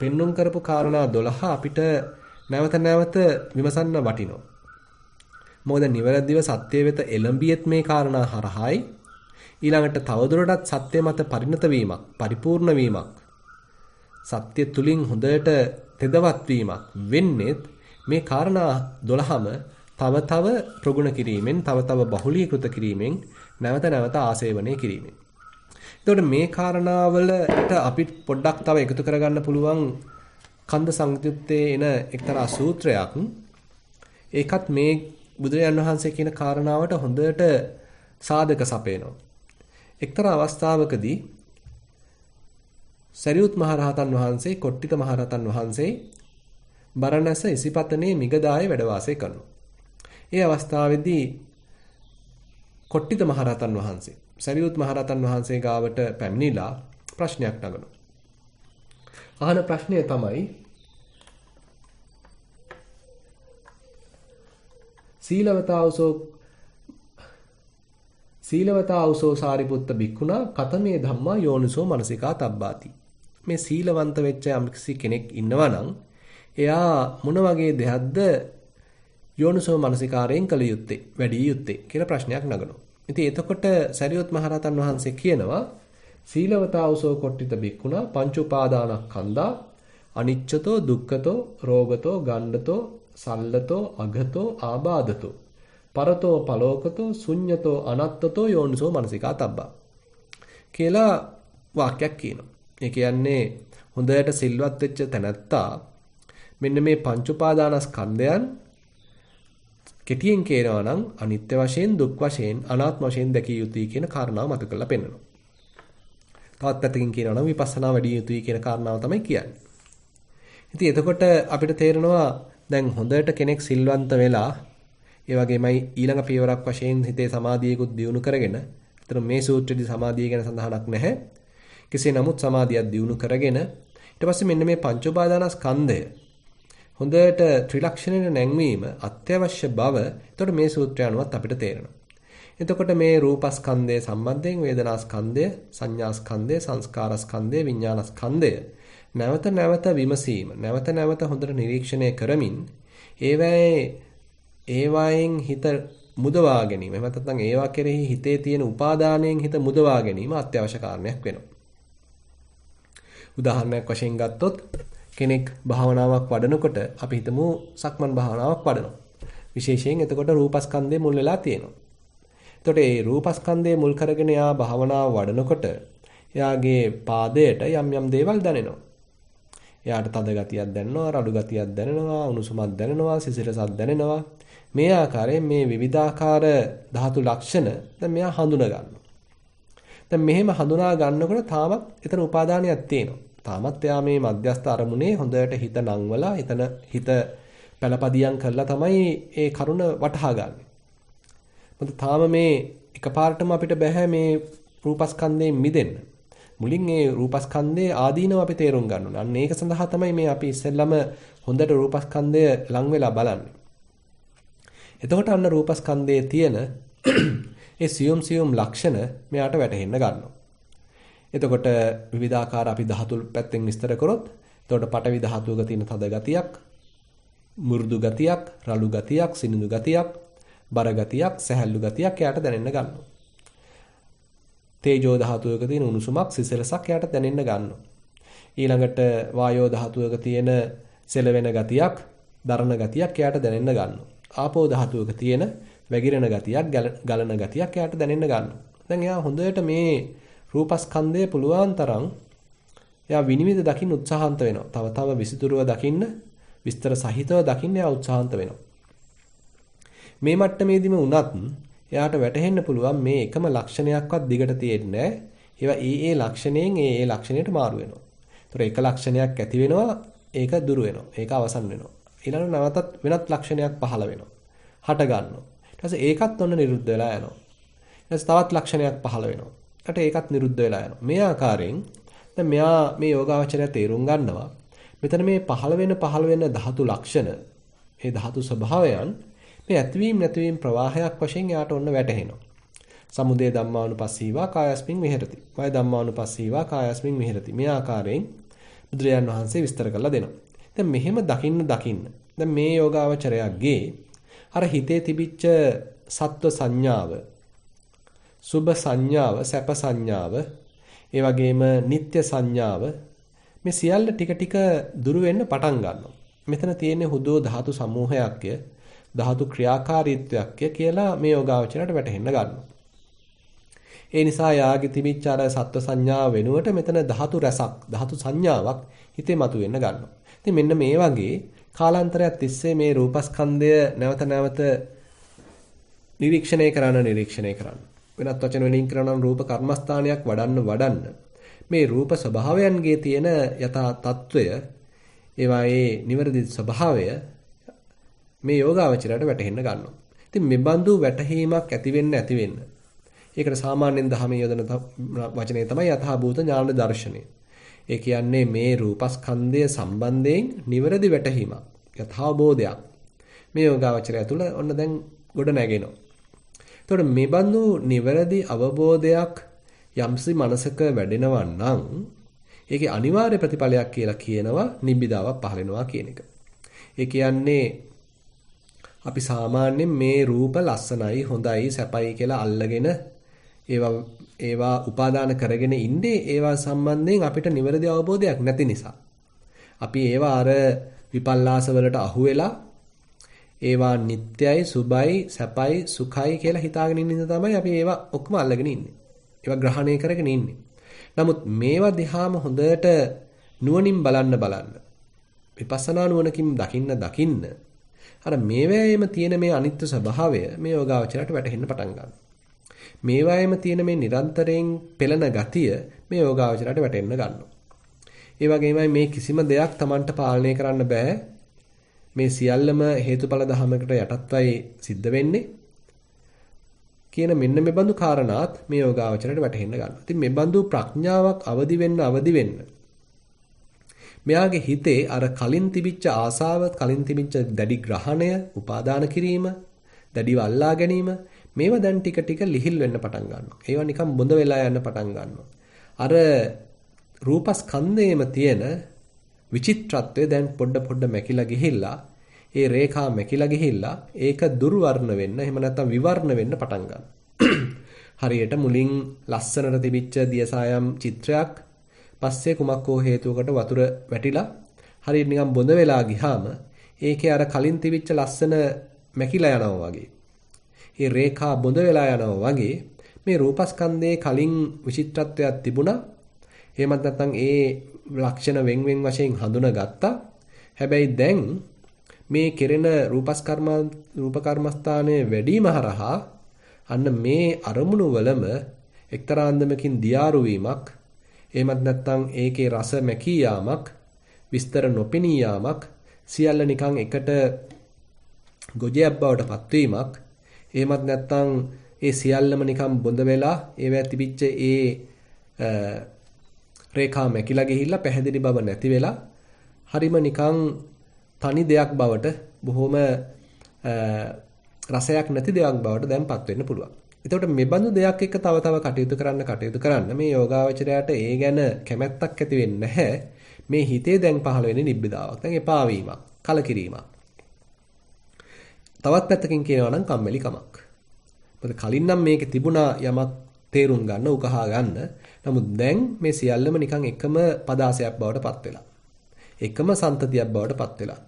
පෙන්눔 කරපු කාරණා 12 අපිට නැවත විමසන්න වටිනවා. මොකද නිවැරදිව සත්‍ය වෙත එළඹියෙත් මේ කාරණා හරහායි ඊළඟට තවදුරටත් සත්‍ය මත පරිණත වීමක් පරිපූර්ණ වීමක් සත්‍ය තුලින් හොඳට තෙදවත් වීමක් වෙන්නේ මේ කාරණා 12ම තව ප්‍රගුණ කිරීමෙන් තව බහුලීකృత කිරීමෙන් නැවත ආසේවනය කිරීමෙන්. එතකොට මේ කාරණාවලට අපි පොඩ්ඩක් තව එකතු කරගන්න පුළුවන් කන්ද සංයුත්තේ එන එක්තරා සූත්‍රයක්. ඒකත් මේ බුදුරජාණන් වහන්සේ කියන කාරණාවට හොඳට සාධක සපයනවා. එක්තරා අවස්ථාවකදී සරියුත් මහරහතන් වහන්සේ කොට්ටිත මහරහතන් වහන්සේ බරණැස ඉසිපතනේ මිගදායේ වැඩ වාසය කරනවා. ඒ අවස්ථාවේදී කොට්ටිත මහරහතන් වහන්සේ සරියුත් මහරහතන් වහන්සේ ගාවට පැමිණිලා ප්‍රශ්නයක් නගනවා. අහන ප්‍රශ්නය තමයි සීලවතාවසෝ සාරිපුත්ත බික්ඛුනා කතමේ ධම්මා යෝනිසෝ මනසිකා තබ්බාති. මේ සීලවන්ත වෙච්ච යම්කිසි කෙනෙක් ඉන්නවා නම් එයා මොන වගේ දෙයක්ද යෝනිසෝ මනසිකාරයෙන් කළ යුත්තේ වැඩි යුත්තේ කියලා ප්‍රශ්නයක් නගනවා. ඉතින් එතකොට සරියුත් මහරහතන් වහන්සේ කියනවා සීලවතාවසෝ කොට්ටිත බික්ඛුනා පංච උපාදානස්කන්ධා අනිච්චතෝ දුක්ඛතෝ රෝගතෝ ගණ්ඩතෝ සල්ලතෝ අඝතෝ ආබාධතෝ පරතෝ පලෝකතෝ ශුඤ්ඤතෝ අනත්තතෝ යෝනිසෝ මනසිකා තබ්බා කියලා වාක්‍යයක් කියනවා. ඒ කියන්නේ හොඳට සිල්වත් වෙච්ච තැනැත්තා මෙන්න මේ පංච උපාදානස්කන්ධයන් කෙටියෙන් කියනවා නම් අනිත්‍ය වශයෙන් දුක් වශයෙන් අනාත්ම වශයෙන් දැකිය යුතුයි කියන කාරණාව මතක කරලා පෙන්නනවා. තවත් පැත්තකින් කියනවා නම් විපස්සනා වැඩි යුතුයි කියන කාරණාව තමයි කියන්නේ. ඉතින් එතකොට අපිට තේරෙනවා දැන් හොඳට කෙනෙක් සිල්වන්ත වෙලා ඒ වගේමයි ඊළඟ පියවරක් වශයෙන් හිතේ සමාධියකුත් දියුණු කරගෙන. අතන මේ සූත්‍රයේදී සමාධිය ගැන සඳහනක් නැහැ. කෙසේ නමුත් සමාධියක් දියුණු කරගෙන ඊට පස්සේ මෙන්න මේ පංච උපාදානස්කන්ධය හොඳට ත්‍රිලක්ෂණයට නැංවීම අත්‍යවශ්‍ය බව එතකොට මේ සූත්‍රය අනුවත් අපිට තේරෙනවා. එතකොට මේ රූපස්කන්ධය සම්බන්ධයෙන් වේදනාස්කන්ධය, සංඥාස්කන්ධය, සංස්කාරස්කන්ධය, විඥානස්කන්ධය නැවත නැවත විමසීම, නැවත නැවත හොඳට නිරීක්ෂණය කරමින් ඒවායෙන් හිත මුදවා ගැනීම. එහෙම නැත්නම් ඒවා කෙරෙහි හිතේ තියෙන උපාදානයෙන් හිත මුදවා ගැනීම අත්‍යවශ්‍ය කාරණයක් වෙනවා. උදාහරණයක් වශයෙන් ගත්තොත් කෙනෙක් භාවනාවක් වඩනකොට අපි හිතමු සක්මන් භාවනාවක් වඩනවා. විශේෂයෙන් එතකොට රූපස්කන්ධය මුල් වෙලා තියෙනවා. එතකොට මේ රූපස්කන්ධය මුල් කරගෙන යා භාවනාව වඩනකොට එයාගේ පාදයට යම් යම් දේවල් දැනෙනවා. එයාට තද ගතියක් දැනෙනවා, රළු ගතියක් දැනෙනවා, උණුසුමක් දැනෙනවා, සිසිලසක් දැනෙනවා. මේ ආකාරයෙන් මේ විවිධාකාර ධාතු ලක්ෂණ දැන් මෙයා හඳුනා ගන්නවා. දැන් මෙහෙම හඳුනා ගන්නකොට තාමත් එතන උපාදානයක් තියෙනවා. තාමත් එයා මේ මධ්‍යස්ථ අරමුණේ හොඳට හිත නංවලා හිත පළපදියම් කරලා තමයි ඒ කරුණ වටහා ගන්නෙ. මොකද තාම මේ එකපාරටම අපිට බෑ මේ රූපස්කන්ධයෙන් මිදෙන්න. මුලින් මේ රූපස්කන්ධයේ ආදීනව අපි තේරුම් ගන්න ඕනේ. අන්න ඒක සඳහා තමයි මේ අපි ඉස්සෙල්ලම හොඳට රූපස්කන්ධය ලං වෙලා බලන්නේ. එතකොට අන්න රූපස්කන්ධයේ තියෙන ඒ සියුම් ලක්ෂණ මෙයාට වැටහෙන්න ගන්නවා. එතකොට විවිධාකාර අපි ධාතු පැත්තෙන් විස්තර කරොත් එතකොට පඨවි ධාතුවක තියෙන තද ගතියක්, මෘදු ගතියක්, රළු ගතියක්, සිනිඳු ගතියක්, බර ගතියක්, සැහැල්ලු ගතියක් එයාට දැනෙන්න ගන්නවා. තේජෝ ධාතුවක තියෙන උණුසුමක්, සිසිලසක් එයාට දැනෙන්න ගන්නවා. ඊළඟට වායෝ ධාතුවක තියෙන සෙලවෙන ගතියක්, දරණ ගතියක් එයාට දැනෙන්න ගන්නවා. ආපෝ ධාතුවක තියෙන වැగిරෙන ගතියක්, ගලන ගතියක් එයාට දැනෙන්න ගන්නවා. දැන් එයා හොඳට මේ රූපස්කන්ධය පුළුවන් තරම් එයා විනිවිද දකින්න උත්සාහන්ත වෙනවා. තව විසිතුරුව දකින්න, විස්තර සහිතව දකින්න එයා උත්සාහන්ත වෙනවා. මේ මට්ටමේදීම වුණත් එයාට වැටහෙන්න පුළුවන් මේ එකම ලක්ෂණයක්වත් දිගට තියෙන්නේ නැහැ. ඒවා ඒ ලක්ෂණයෙන් ඒ ලක්ෂණයට මාරු වෙනවා. ඒතර එක ලක්ෂණයක් ඇති වෙනවා, ඒක දුරු වෙනවා. ඒක අවසන් වෙනවා. ඊළඟ නැවතත් වෙනත් ලක්ෂණයක් පහළ වෙනවා. හට ගන්නවා. ඊට පස්සේ ඒකත් ඔන්න නිරුද්ධ වෙලා යනවා. ඊට පස්සේ තවත් ලක්ෂණයක් පහළ වෙනවා. ඊට ඒකත් නිරුද්ධ වෙලා යනවා. මේ ආකාරයෙන් දැන් මෙයා මේ යෝගාවචරය තේරුම් ගන්නවා. මෙතන මේ පහළ වෙන ධාතු ලක්ෂණ, මේ ධාතු ස්වභාවයන් මේ ඇතිවීම නැතිවීම ප්‍රවාහයක් වශයෙන් යාට ඔන්න වැටහෙනවා. සමුදය ධම්මානුපස්සීවා කායස්මින් විහෙරති. වය ධම්මානුපස්සීවා කායස්මින් විහෙරති. මේ ආකාරයෙන් බුදුරජාන් වහන්සේ විස්තර කරලා දෙනවා. දැන් මෙහෙම දකින්න දැන් මේ යෝගාවචරයගේ අර හිතේ තිබිච්ච සත්ව සංඥාව, සුභ සංඥාව, සැප සංඥාව, ඒ වගේම නিত্য සංඥාව මේ සියල්ල ටික ටික දුරු වෙන්න පටන් ගන්නවා. මෙතන තියෙන්නේ හුදෝ ධාතු සමූහයක්ය, ධාතු ක්‍රියාකාරීත්වයක්ය කියලා මේ යෝගාවචරයට වැටහෙන්න ගන්නවා. ඒ නිසා යාගේ තිබිච්ච අර සත්ව සංඥාව වෙනුවට මෙතන ධාතු රසක්, ධාතු සංඥාවක් හිතේ මතුවෙන්න ගන්නවා. ඉතින් මෙන්න මේ වගේ කාලාන්තරයක් තිස්සේ මේ රූපස්කන්ධය නැවත නැවත නිරීක්ෂණය කරන්න. වෙනත් වචන වලින් කරනවා නම් රූප කර්මස්ථානයක් වඩන්න මේ රූප ස්වභාවයන්ගේ තියෙන යථා තත්වය, ඒවායේ නිවැරදි ස්වභාවය මේ යෝගාවචරයට වැටහෙන්න ගන්නවා. ඉතින් මේ බඳු වැටහීමක් ඇති වෙන්න ඒකට සාමාන්‍යයෙන් ධර්මයේ යොදන වචනේ තමයි යථාභූත ඥාන දර්ශනය. ඒ කියන්නේ මේ රූපස්කන්ධය සම්බන්ධයෙන් නිවැරදි වැටහීමක්, යථාබෝධයක් මේ යෝගාවචරය තුළ ඔන්න දැන් ගොඩ නැගෙනවා. එතකොට මේ බඳු නිවැරදි අවබෝධයක් යම්සි මනසක වැඩෙනවා නම් ඒකේ අනිවාර්ය ප්‍රතිඵලයක් කියලා කියනවා නිබ්බිදාවක් පහළ වෙනවා කියන එක. ඒ කියන්නේ අපි සාමාන්‍යයෙන් මේ රූප ලස්සනයි, හොඳයි, සැපයි කියලා අල්ලගෙන ඒවා උපාදාන කරගෙන ඉන්නේ ඒවා සම්බන්ධයෙන් අපිට නිවැරදි අවබෝධයක් නැති නිසා. අපි ඒවා අර විපල්ලාස වලට අහු වෙලා ඒවා නිට්ටයයි, සුභයි, සැපයි, සුඛයි කියලා හිතාගෙන ඉන්න නිසා තමයි අපි ඒවා ඔක්කොම අල්ලගෙන ඉන්නේ. ඒවා ග්‍රහණය කරගෙන ඉන්නේ. නමුත් මේවා දිහාම හොඳට නුවණින් බලන්න විපස්සනා නුවණකින් දකින්න අර මේවායේම තියෙන මේ අනිත්‍ය ස්වභාවය මේ යෝගාවචරයට වැටහෙන්න පටන් ගන්නවා. මේවායේම තියෙන මේ නිරන්තරයෙන් පෙළෙන ගතිය මේ යෝගාවචරයට වැටෙන්න ගන්නවා. ඒ වගේමයි මේ කිසිම දෙයක් Tamanට පාලනය කරන්න බෑ. මේ සියල්ලම හේතුඵල ධමයකට යටත්වයි සිද්ධ වෙන්නේ කියන මෙන්න මේ බඳු කාරණාත් මේ යෝගාවචරයට වැටහෙන්න ගන්නවා. ඉතින් මේ බඳු ප්‍රඥාවක් අවදි වෙන්න මෙයාගේ හිතේ අර කලින් තිබිච්ච ආසාව, කලින් තිබිච්ච දැඩි ග්‍රහණය, උපාදාන කිරීම, දැඩිව අල්ලා ගැනීම මේවා දැන් ටික ටික ලිහිල් වෙන්න පටන් ගන්නවා. ඒවා නිකන් බොඳ වෙලා යන්න පටන් ගන්නවා. අර රූපස්කන්ධයේම තියෙන විචිත්‍රත්වය දැන් පොඩ මැකිලා ගිහිල්ලා ඒ රේඛා මැකිලා ගිහිල්ලා ඒක දුර්වර්ණ වෙන්න එහෙම නැත්නම් විවර්ණ වෙන්න පටන් ගන්නවා. හරියට මුලින් ලස්සනට තිබිච්ච දියසායම් චිත්‍රයක් පස්සේ කුමක් හෝ හේතුවකට වතුර වැටිලා හරියට නිකන් බොඳ වෙලා ගියාම ඒකේ අර කලින් තිබිච්ච ලස්සන මැකිලා යනවා වගේ. ඒ රේඛා බොඳ වෙලා යනවා වගේ මේ රූපස්කන්ධයේ කලින් විචිත්‍රත්වයක් තිබුණා. එහෙමත් නැත්නම් ඒ ලක්ෂණ වෙන් වශයෙන් හඳුනාගත්තා. හැබැයි දැන් මේ කෙරෙන රූප කර්මස්ථානයේ වැඩිම හරහා අන්න මේ අරමුණු වලම එක්තරා අන්දමකින් දියාරු වීමක් එහෙමත් නැත්නම් ඒකේ රස මැකී යාමක් විස්තර නොපෙනී යාමක් සියල්ල නිකන් එකට ගොජයක් බවට පත්වීමක් එහෙමත් නැත්නම් ඒ සියල්ලම නිකන් බොඳ වෙලා ඒවැ තිබිච්ච ඒ රේඛා මැකිලා ගිහිල්ලා පැහැදිලි බව නැති වෙලා හරිම නිකන් තනි දෙයක් බවට බොහොම රසයක් නැති දෙයක් බවට දැන්පත් වෙන්න පුළුවන්. එතකොට මේ බඳු දෙයක් එක්ක තව කටයුතු කරන්න මේ යෝගාවචරයට ඒ ගැන කැමැත්තක් ඇති වෙන්නේ නැහැ. මේ හිතේ දැන් පහළ වෙන්නේ නිබ්බිදාවක්. දැන් එපා වීමක්, කලකිරීමක්. තවත් පැත්තකින් කියනවා නම් කම්මැලිකමක්. මොකද කලින් නම් මේකේ තිබුණා යමක් තේරුම් ගන්න, උකහා ගන්න. නමුත් දැන් මේ සියල්ලම නිකන් එකම පදාසයක් බවට පත් වෙලා. එකම සන්තතියක් බවට පත් වෙලා.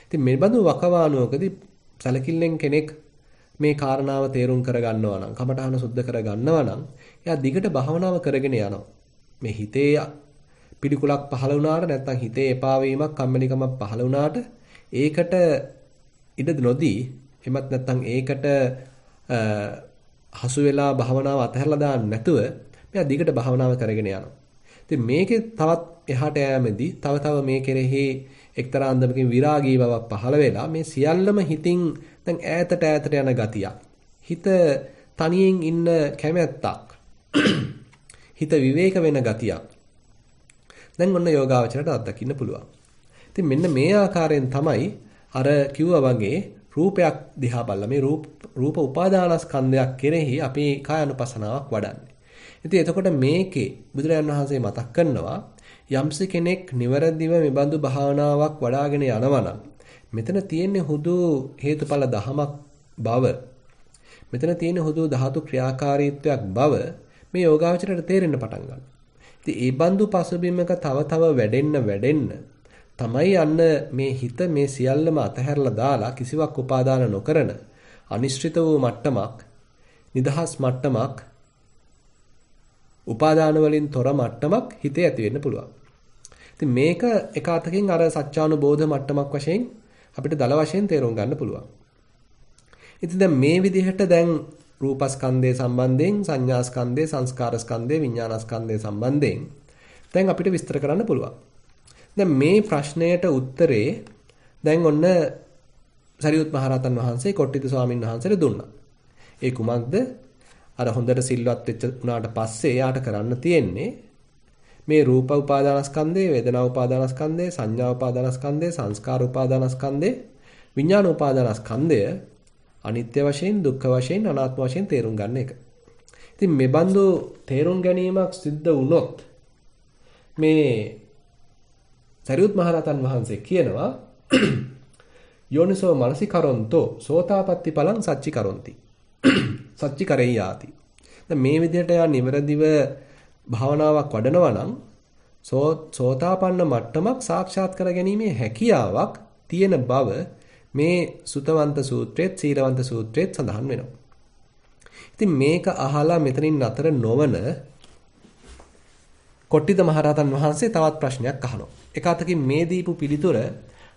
ඉතින් මේ බඳු වකවානුවකදී සැලකිල්ලෙන් කෙනෙක් මේ කාරණාව තේරුම් කර ගන්නවා නම්, කමඨහන සුද්ධ කර ගන්නවා නම්, එයා දිගට භාවනාව කරගෙන යනවා. මේ හිතේ පිළිකුලක් පහළ වුණාට නැත්නම් හිතේ එපා වීමක්, කම්මැලිකමක් පහළ වුණාට ඒකට ඉඩ නොදී, එමත් නැත්නම් ඒකට හසු වෙලා භාවනාව අතහැරලා දාන්න නැතුව මෙයා දිගට භාවනාව කරගෙන යනවා. ඉතින් මේකේ තවත් එහාට යෑමේදී තව මේ කෙරෙහි එක්තරා අන්දමකින් විරාගී බවක් පහළ වෙලා මේ සියල්ලම හිතින් දැන් ඈතට යන ගතියක්. හිත තනියෙන් ඉන්න කැමැත්තක්. හිත විවේක වෙන ගතියක්. දැන් ඔන්න යෝගාවචරයට අත්දකින්න පුළුවන්. ඉතින් මෙන්න මේ ආකාරයෙන් තමයි අර කිව්වා වගේ රූපයක් දිහා බලලා මේ රූප උපාදානස්කන්ධයක් කෙරෙහි අපි කායानुපසනාවක් වඩන්නේ. ඉතින් එතකොට මේකේ බුදුරජාණන් වහන්සේ මතක් කරනවා යම්ස කෙනෙක් නිවැරදිව මෙබඳු භාවනාවක් වඩ아가ගෙන යනවා නම් මෙතන තියෙන්නේ හුදු හේතුඵල දහමක් බව, මෙතන තියෙන්නේ හුදු ධාතු ක්‍රියාකාරීත්වයක් බව මේ යෝගාවචරයට තේරෙන්න පටන් ගන්නවා. ඉතින් ඒ බඳු පසුබිමක තව වැඩෙන්න තමයි යන්න මේ හිත මේ සියල්ලම අතහැරලා දාලා කිසිවක් උපාදාන නොකරන අනිශ්චිත වූ මට්ටමක්, නිදහස් මට්ටමක්, උපාදාන වලින් තොර මට්ටමක් හිතේ ඇති වෙන්න පුළුවන්. ඉතින් මේක එක අතකින් අර සත්‍යානුබෝධ මට්ටමක් වශයෙන් අපිට දල වශයෙන් තේරුම් ගන්න පුළුවන්. ඉතින් දැන් මේ විදිහට දැන් රූපස්කන්ධය සම්බන්ධයෙන්, සංඥාස්කන්ධය, සංස්කාරස්කන්ධය, විඥානස්කන්ධය සම්බන්ධයෙන් දැන් අපිට විස්තර කරන්න පුළුවන්. දැන් මේ ප්‍රශ්නයට උත්තරේ දැන් ඔන්න සරියුත් මහරහතන් වහන්සේ කොට්ටිත ස්වාමීන් වහන්සේට දුන්නා. ඒ කුමක්ද? අර හොඳට සිල්වත් වෙච්ච උනාට පස්සේ එයාට කරන්න තියෙන්නේ මේ රූප උපාදානස්කන්ධය, වේදනා උපාදානස්කන්ධය, සංඥා උපාදානස්කන්ධය, සංස්කාර උපාදානස්කන්ධය, විඥාන උපාදානස්කන්ධය අනිත්‍ය වශයෙන්, දුක්ඛ වශයෙන්, අනාත්ම වශයෙන් තේරුම් ගන්න එක. ඉතින් මේ බඳු තේරුම් ගැනීමක් සිද්ධ වුණොත් මේ සරියුත් මහරහතන් වහන්සේ කියනවා යෝනිසෝ මනසිකරොන්තෝ සෝතාපට්ටි ඵලං සච්චි කරොන්ති. සච්චි කරෙයාති. දැන් මේ විදිහට යා නිවැරදිව භාවනාවක් වඩනවා නම් සෝතාපන්න මට්ටමක් සාක්ෂාත් කර ගැනීමේ හැකියාවක් තියෙන බව මේ සුතවන්ත සූත්‍රයේත් සීලවන්ත සූත්‍රයේත් සඳහන් වෙනවා. ඉතින් මේක අහලා මෙතනින් නතර නොවන කොට්ටිත මහරහතන් වහන්සේ තවත් ප්‍රශ්නයක් අහනවා. එක අතකින් මේ දීපු පිළිතුර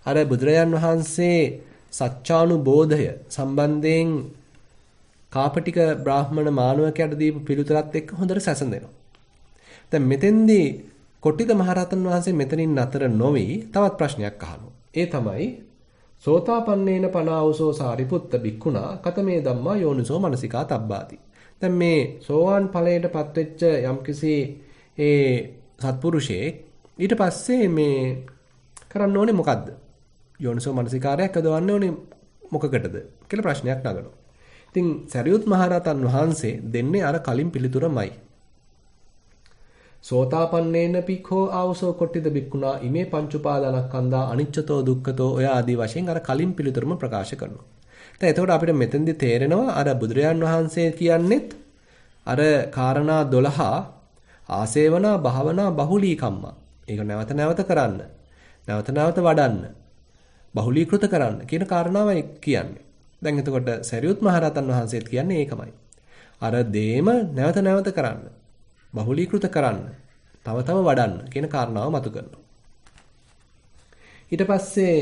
අර බුදුරජාන් වහන්සේ සත්‍යානුබෝධය සම්බන්ධයෙන් කාපටික බ්‍රාහ්මණ මානවකයට දීපු පිළිතුරත් එක්ක හොඳට සැසඳෙනවා. දැන් මෙතෙන්දී කොට්ටිත මහරහතන් වහන්සේ මෙතනින් නතර නොවි තවත් ප්‍රශ්නයක් අහනවා. ඒ තමයි සෝතාපන්නේන පනාවසෝ සාරිපුත්ත බික්ඛුනා කතමේ ධම්මා යෝනිසෝ මනසිකා තබ්බාති. දැන් මේ සෝවාන් ඵලයටපත් වෙච්ච යම්කිසි ඒ සත්පුරුෂයෙක් ඊට පස්සේ මේ කරන්න ඕනේ මොකද්ද? යෝනිසෝ මනසිකාරයක් යොදවන්න ඕනේ මොකකටද කියලා ප්‍රශ්නයක් නගනවා. ඉතින් සරියුත් මහරහතන් වහන්සේ දෙන්නේ අර කලින් පිළිතුරමයි. සෝතාපන්නේන පික්ඛෝ ආවසෝ කොට්ටිද බික්ඛුනා ඉමේ පංච උපාදානස්කන්ධා අනිච්චතෝ දුක්ඛතෝ ඔය ආදී වශයෙන් අර කලින් පිළිතුරම ප්‍රකාශ කරනවා. දැන් එතකොට අපිට මෙතෙන්දි තේරෙනවා අර බුදුරජාන් වහන්සේ කියන්නේත් අර කාරණා 12 ආසේවනා භාවනා බහුලීකම්මා. ඒක නැවත නැවත කරන්න. නැවත නැවත වඩන්න. බහුලීකృత කරන්න කියන කාරණාවයි කියන්නේ. දැන් එතකොට සරියුත් මහරහතන් වහන්සේත් කියන්නේ ඒකමයි. අර දේම නැවත නැවත කරන්න. බහුලීකృత කරන්න. තව තව වඩන්න කියන කාරණාව මතු කරනවා. ඊට පස්සේ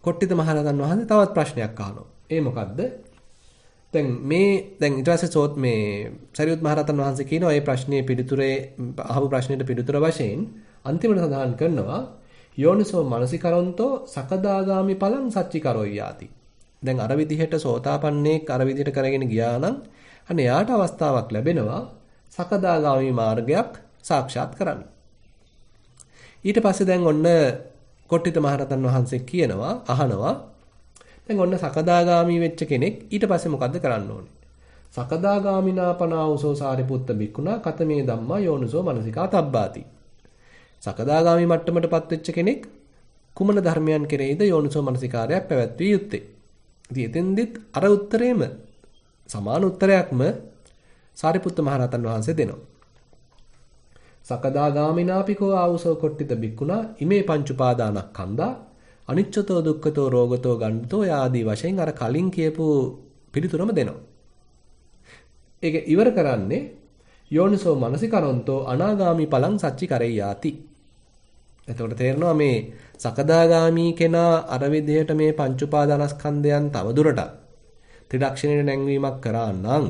කොට්ටිත මහරහතන් වහන්සේ තවත් ප්‍රශ්නයක් අහනවා. ඒ මොකද්ද? දැන් ඊට පස්සේ මේ සරියුත් මහරහතන් වහන්සේ කියනවා මේ ප්‍රශ්නේ පිළිතුරේ අහපු ප්‍රශ්නෙට පිළිතුර වශයෙන් අන්තිමට සඳහන් කරනවා යෝනිසෝ මනසිකරොන්තෝ සකදාගාමි ඵලං සච්චිකරොయ్యాති. දැන් අර විදිහට සෝතාපන්නේක් අර විදිහට කරගෙන ගියා නම් අනේ යාට අවස්ථාවක් ලැබෙනවා සකදාගාමි මාර්ගයක් සාක්ෂාත් කරන්න. ඊට පස්සේ දැන් ඔන්න කොට්ටිත මහරහතන් වහන්සේ අහනවා දැන් ඔන්න සකදාගාමි වෙච්ච කෙනෙක් ඊට පස්සේ මොකද්ද කරන්න ඕනේ? සකදාගාමිනා පනාවසෝ සාරිපුත්ත බික්ඛුනා කතමේ ධම්මා යෝනිසෝ මනසිකා තබ්බාති. සකදාගාමි මට්ටමටපත් වෙච්ච කෙනෙක් කුමන ධර්මයන් කෙරෙහිද යෝනිසෝ මනසිකාරයක් පැවැත්විය යුත්තේ? ඉතින් එතෙන්දිත් අර උත්තරේම සමාන උත්තරයක්ම සාරිපුත්ත මහරහතන් වහන්සේ දෙනවා. සකදාගාමිනාපිකෝ ආවසෝ කොට්ටිත බික්ඛුනා ඉමේ පංච උපාදානස්කන්ධා අනිච්චතෝ දුක්ඛතෝ රෝගතෝ ගණ්ඨතෝ ආදී වශයෙන් අර කලින් කියපු පිළිතුරම දෙනවා. ඒක ඉවර කරන්නේ යෝනිසෝ මනසිකරොන්තෝ අනාගාමි ඵලං සච්චිකරෙය්‍යාති. එතකොට තේරෙනවා මේ සකදාගාමි කෙනා අර විදිහට මේ පංච උපාදානස්කන්ධයන් තවදුරටත් ත්‍රිලක්ෂණයට නැංවීමක් කරා නම්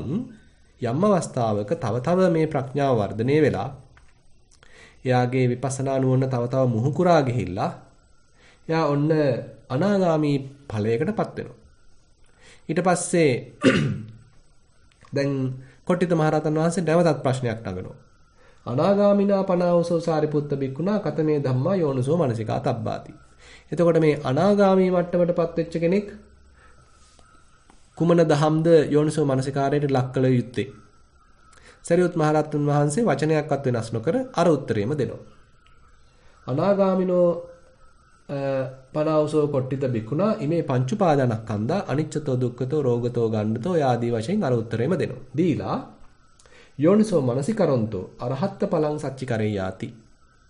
යම් අවස්ථාවක තව මේ ප්‍රඥාව වර්ධනය වෙලා එයාගේ විපස්සනා නුවණ තව මුහුකුරා ගිහිල්ලා එයා ඔන්න අනාගාමි ඵලයකටපත් වෙනවා. ඊට පස්සේ දැන් කොට්ටිත මහරහතන් වහන්සේ නැවතත් ප්‍රශ්නයක් නගනවා. අනාගාමිනා පනාවසෝ සාරිපුත්ත බික්ඛුනා කතමේ ධම්මා යෝනිසෝ මනසිකා තබ්බාති. එතකොට මේ අනාගාමි මට්ටමටපත් වෙච්ච කෙනෙක් කුමන දහම්ද යෝනිසෝ මනසිකාරයට ලක් කළ යුත්තේ? සරියුත් මහරහතන් වහන්සේ වචනයක්වත් වෙනස් නොකර අර උත්තරේම දෙනවා. අනාගාමිනෝ පනාවසෝ කොට්ටිත බික්ඛුනා ඉමේ පංච උපාදානස්කන්ධා අනිච්චතෝ දුක්ඛතෝ රෝගතෝ ගණ්ඨතෝ ආදී වශයෙන් අර උත්තරේම දෙනවා. දීලා යෝනිසෝ මනසිකරොන්තෝ අරහත් ඵලං සච්චිකරෙය්‍යාති.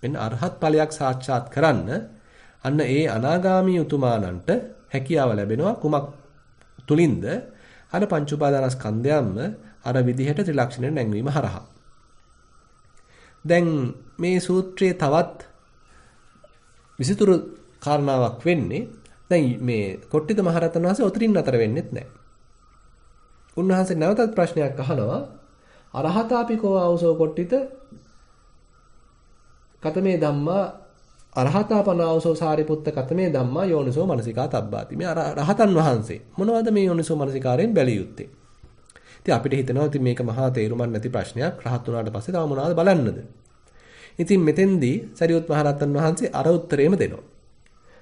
මෙන්න අරහත් ඵලයක් සාක්ෂාත් කරන්න අන්න ඒ අනාගාමී උතුමාණන්ට හැකියාව ලැබෙනවා කුමක් තුලින්ද? අර පංච උපාදානස්කන්ධයන්ම අර විදිහට ත්‍රිලක්ෂණයෙන් නැංවීම හරහා. දැන් මේ සූත්‍රයේ තවත් විසිතුරු කාරණාවක් වෙන්නේ දැන් මේ කොට්ටිත මහරහතන් වහන්සේ උතරින් අතර වෙන්නෙත් නැහැ. උන්වහන්සේ නැවතත් ප්‍රශ්නයක් අහනවා අරහතාපිකෝ ආවසෝ කොට්ටිත කතමේ ධම්මා අරහතාපනාවසෝ සාරිපුත්ත කතමේ ධම්මා යෝනිසෝ මනසිකා තබ්බාති. මේ රහතන් වහන්සේ මොනවද මේ යෝනිසෝ මනසිකාරයෙන් බැලිය යුත්තේ? ඉතින් අපිට හිතෙනවා ඉතින් මේක මහා තේරුමක් නැති ප්‍රශ්නයක්. රහත් වුණාට පස්සේ තව මොනවද බලන්නද? ඉතින් මෙතෙන්දී සරියුත් මහරහතන් වහන්සේ අර උත්තරේම දෙනවා.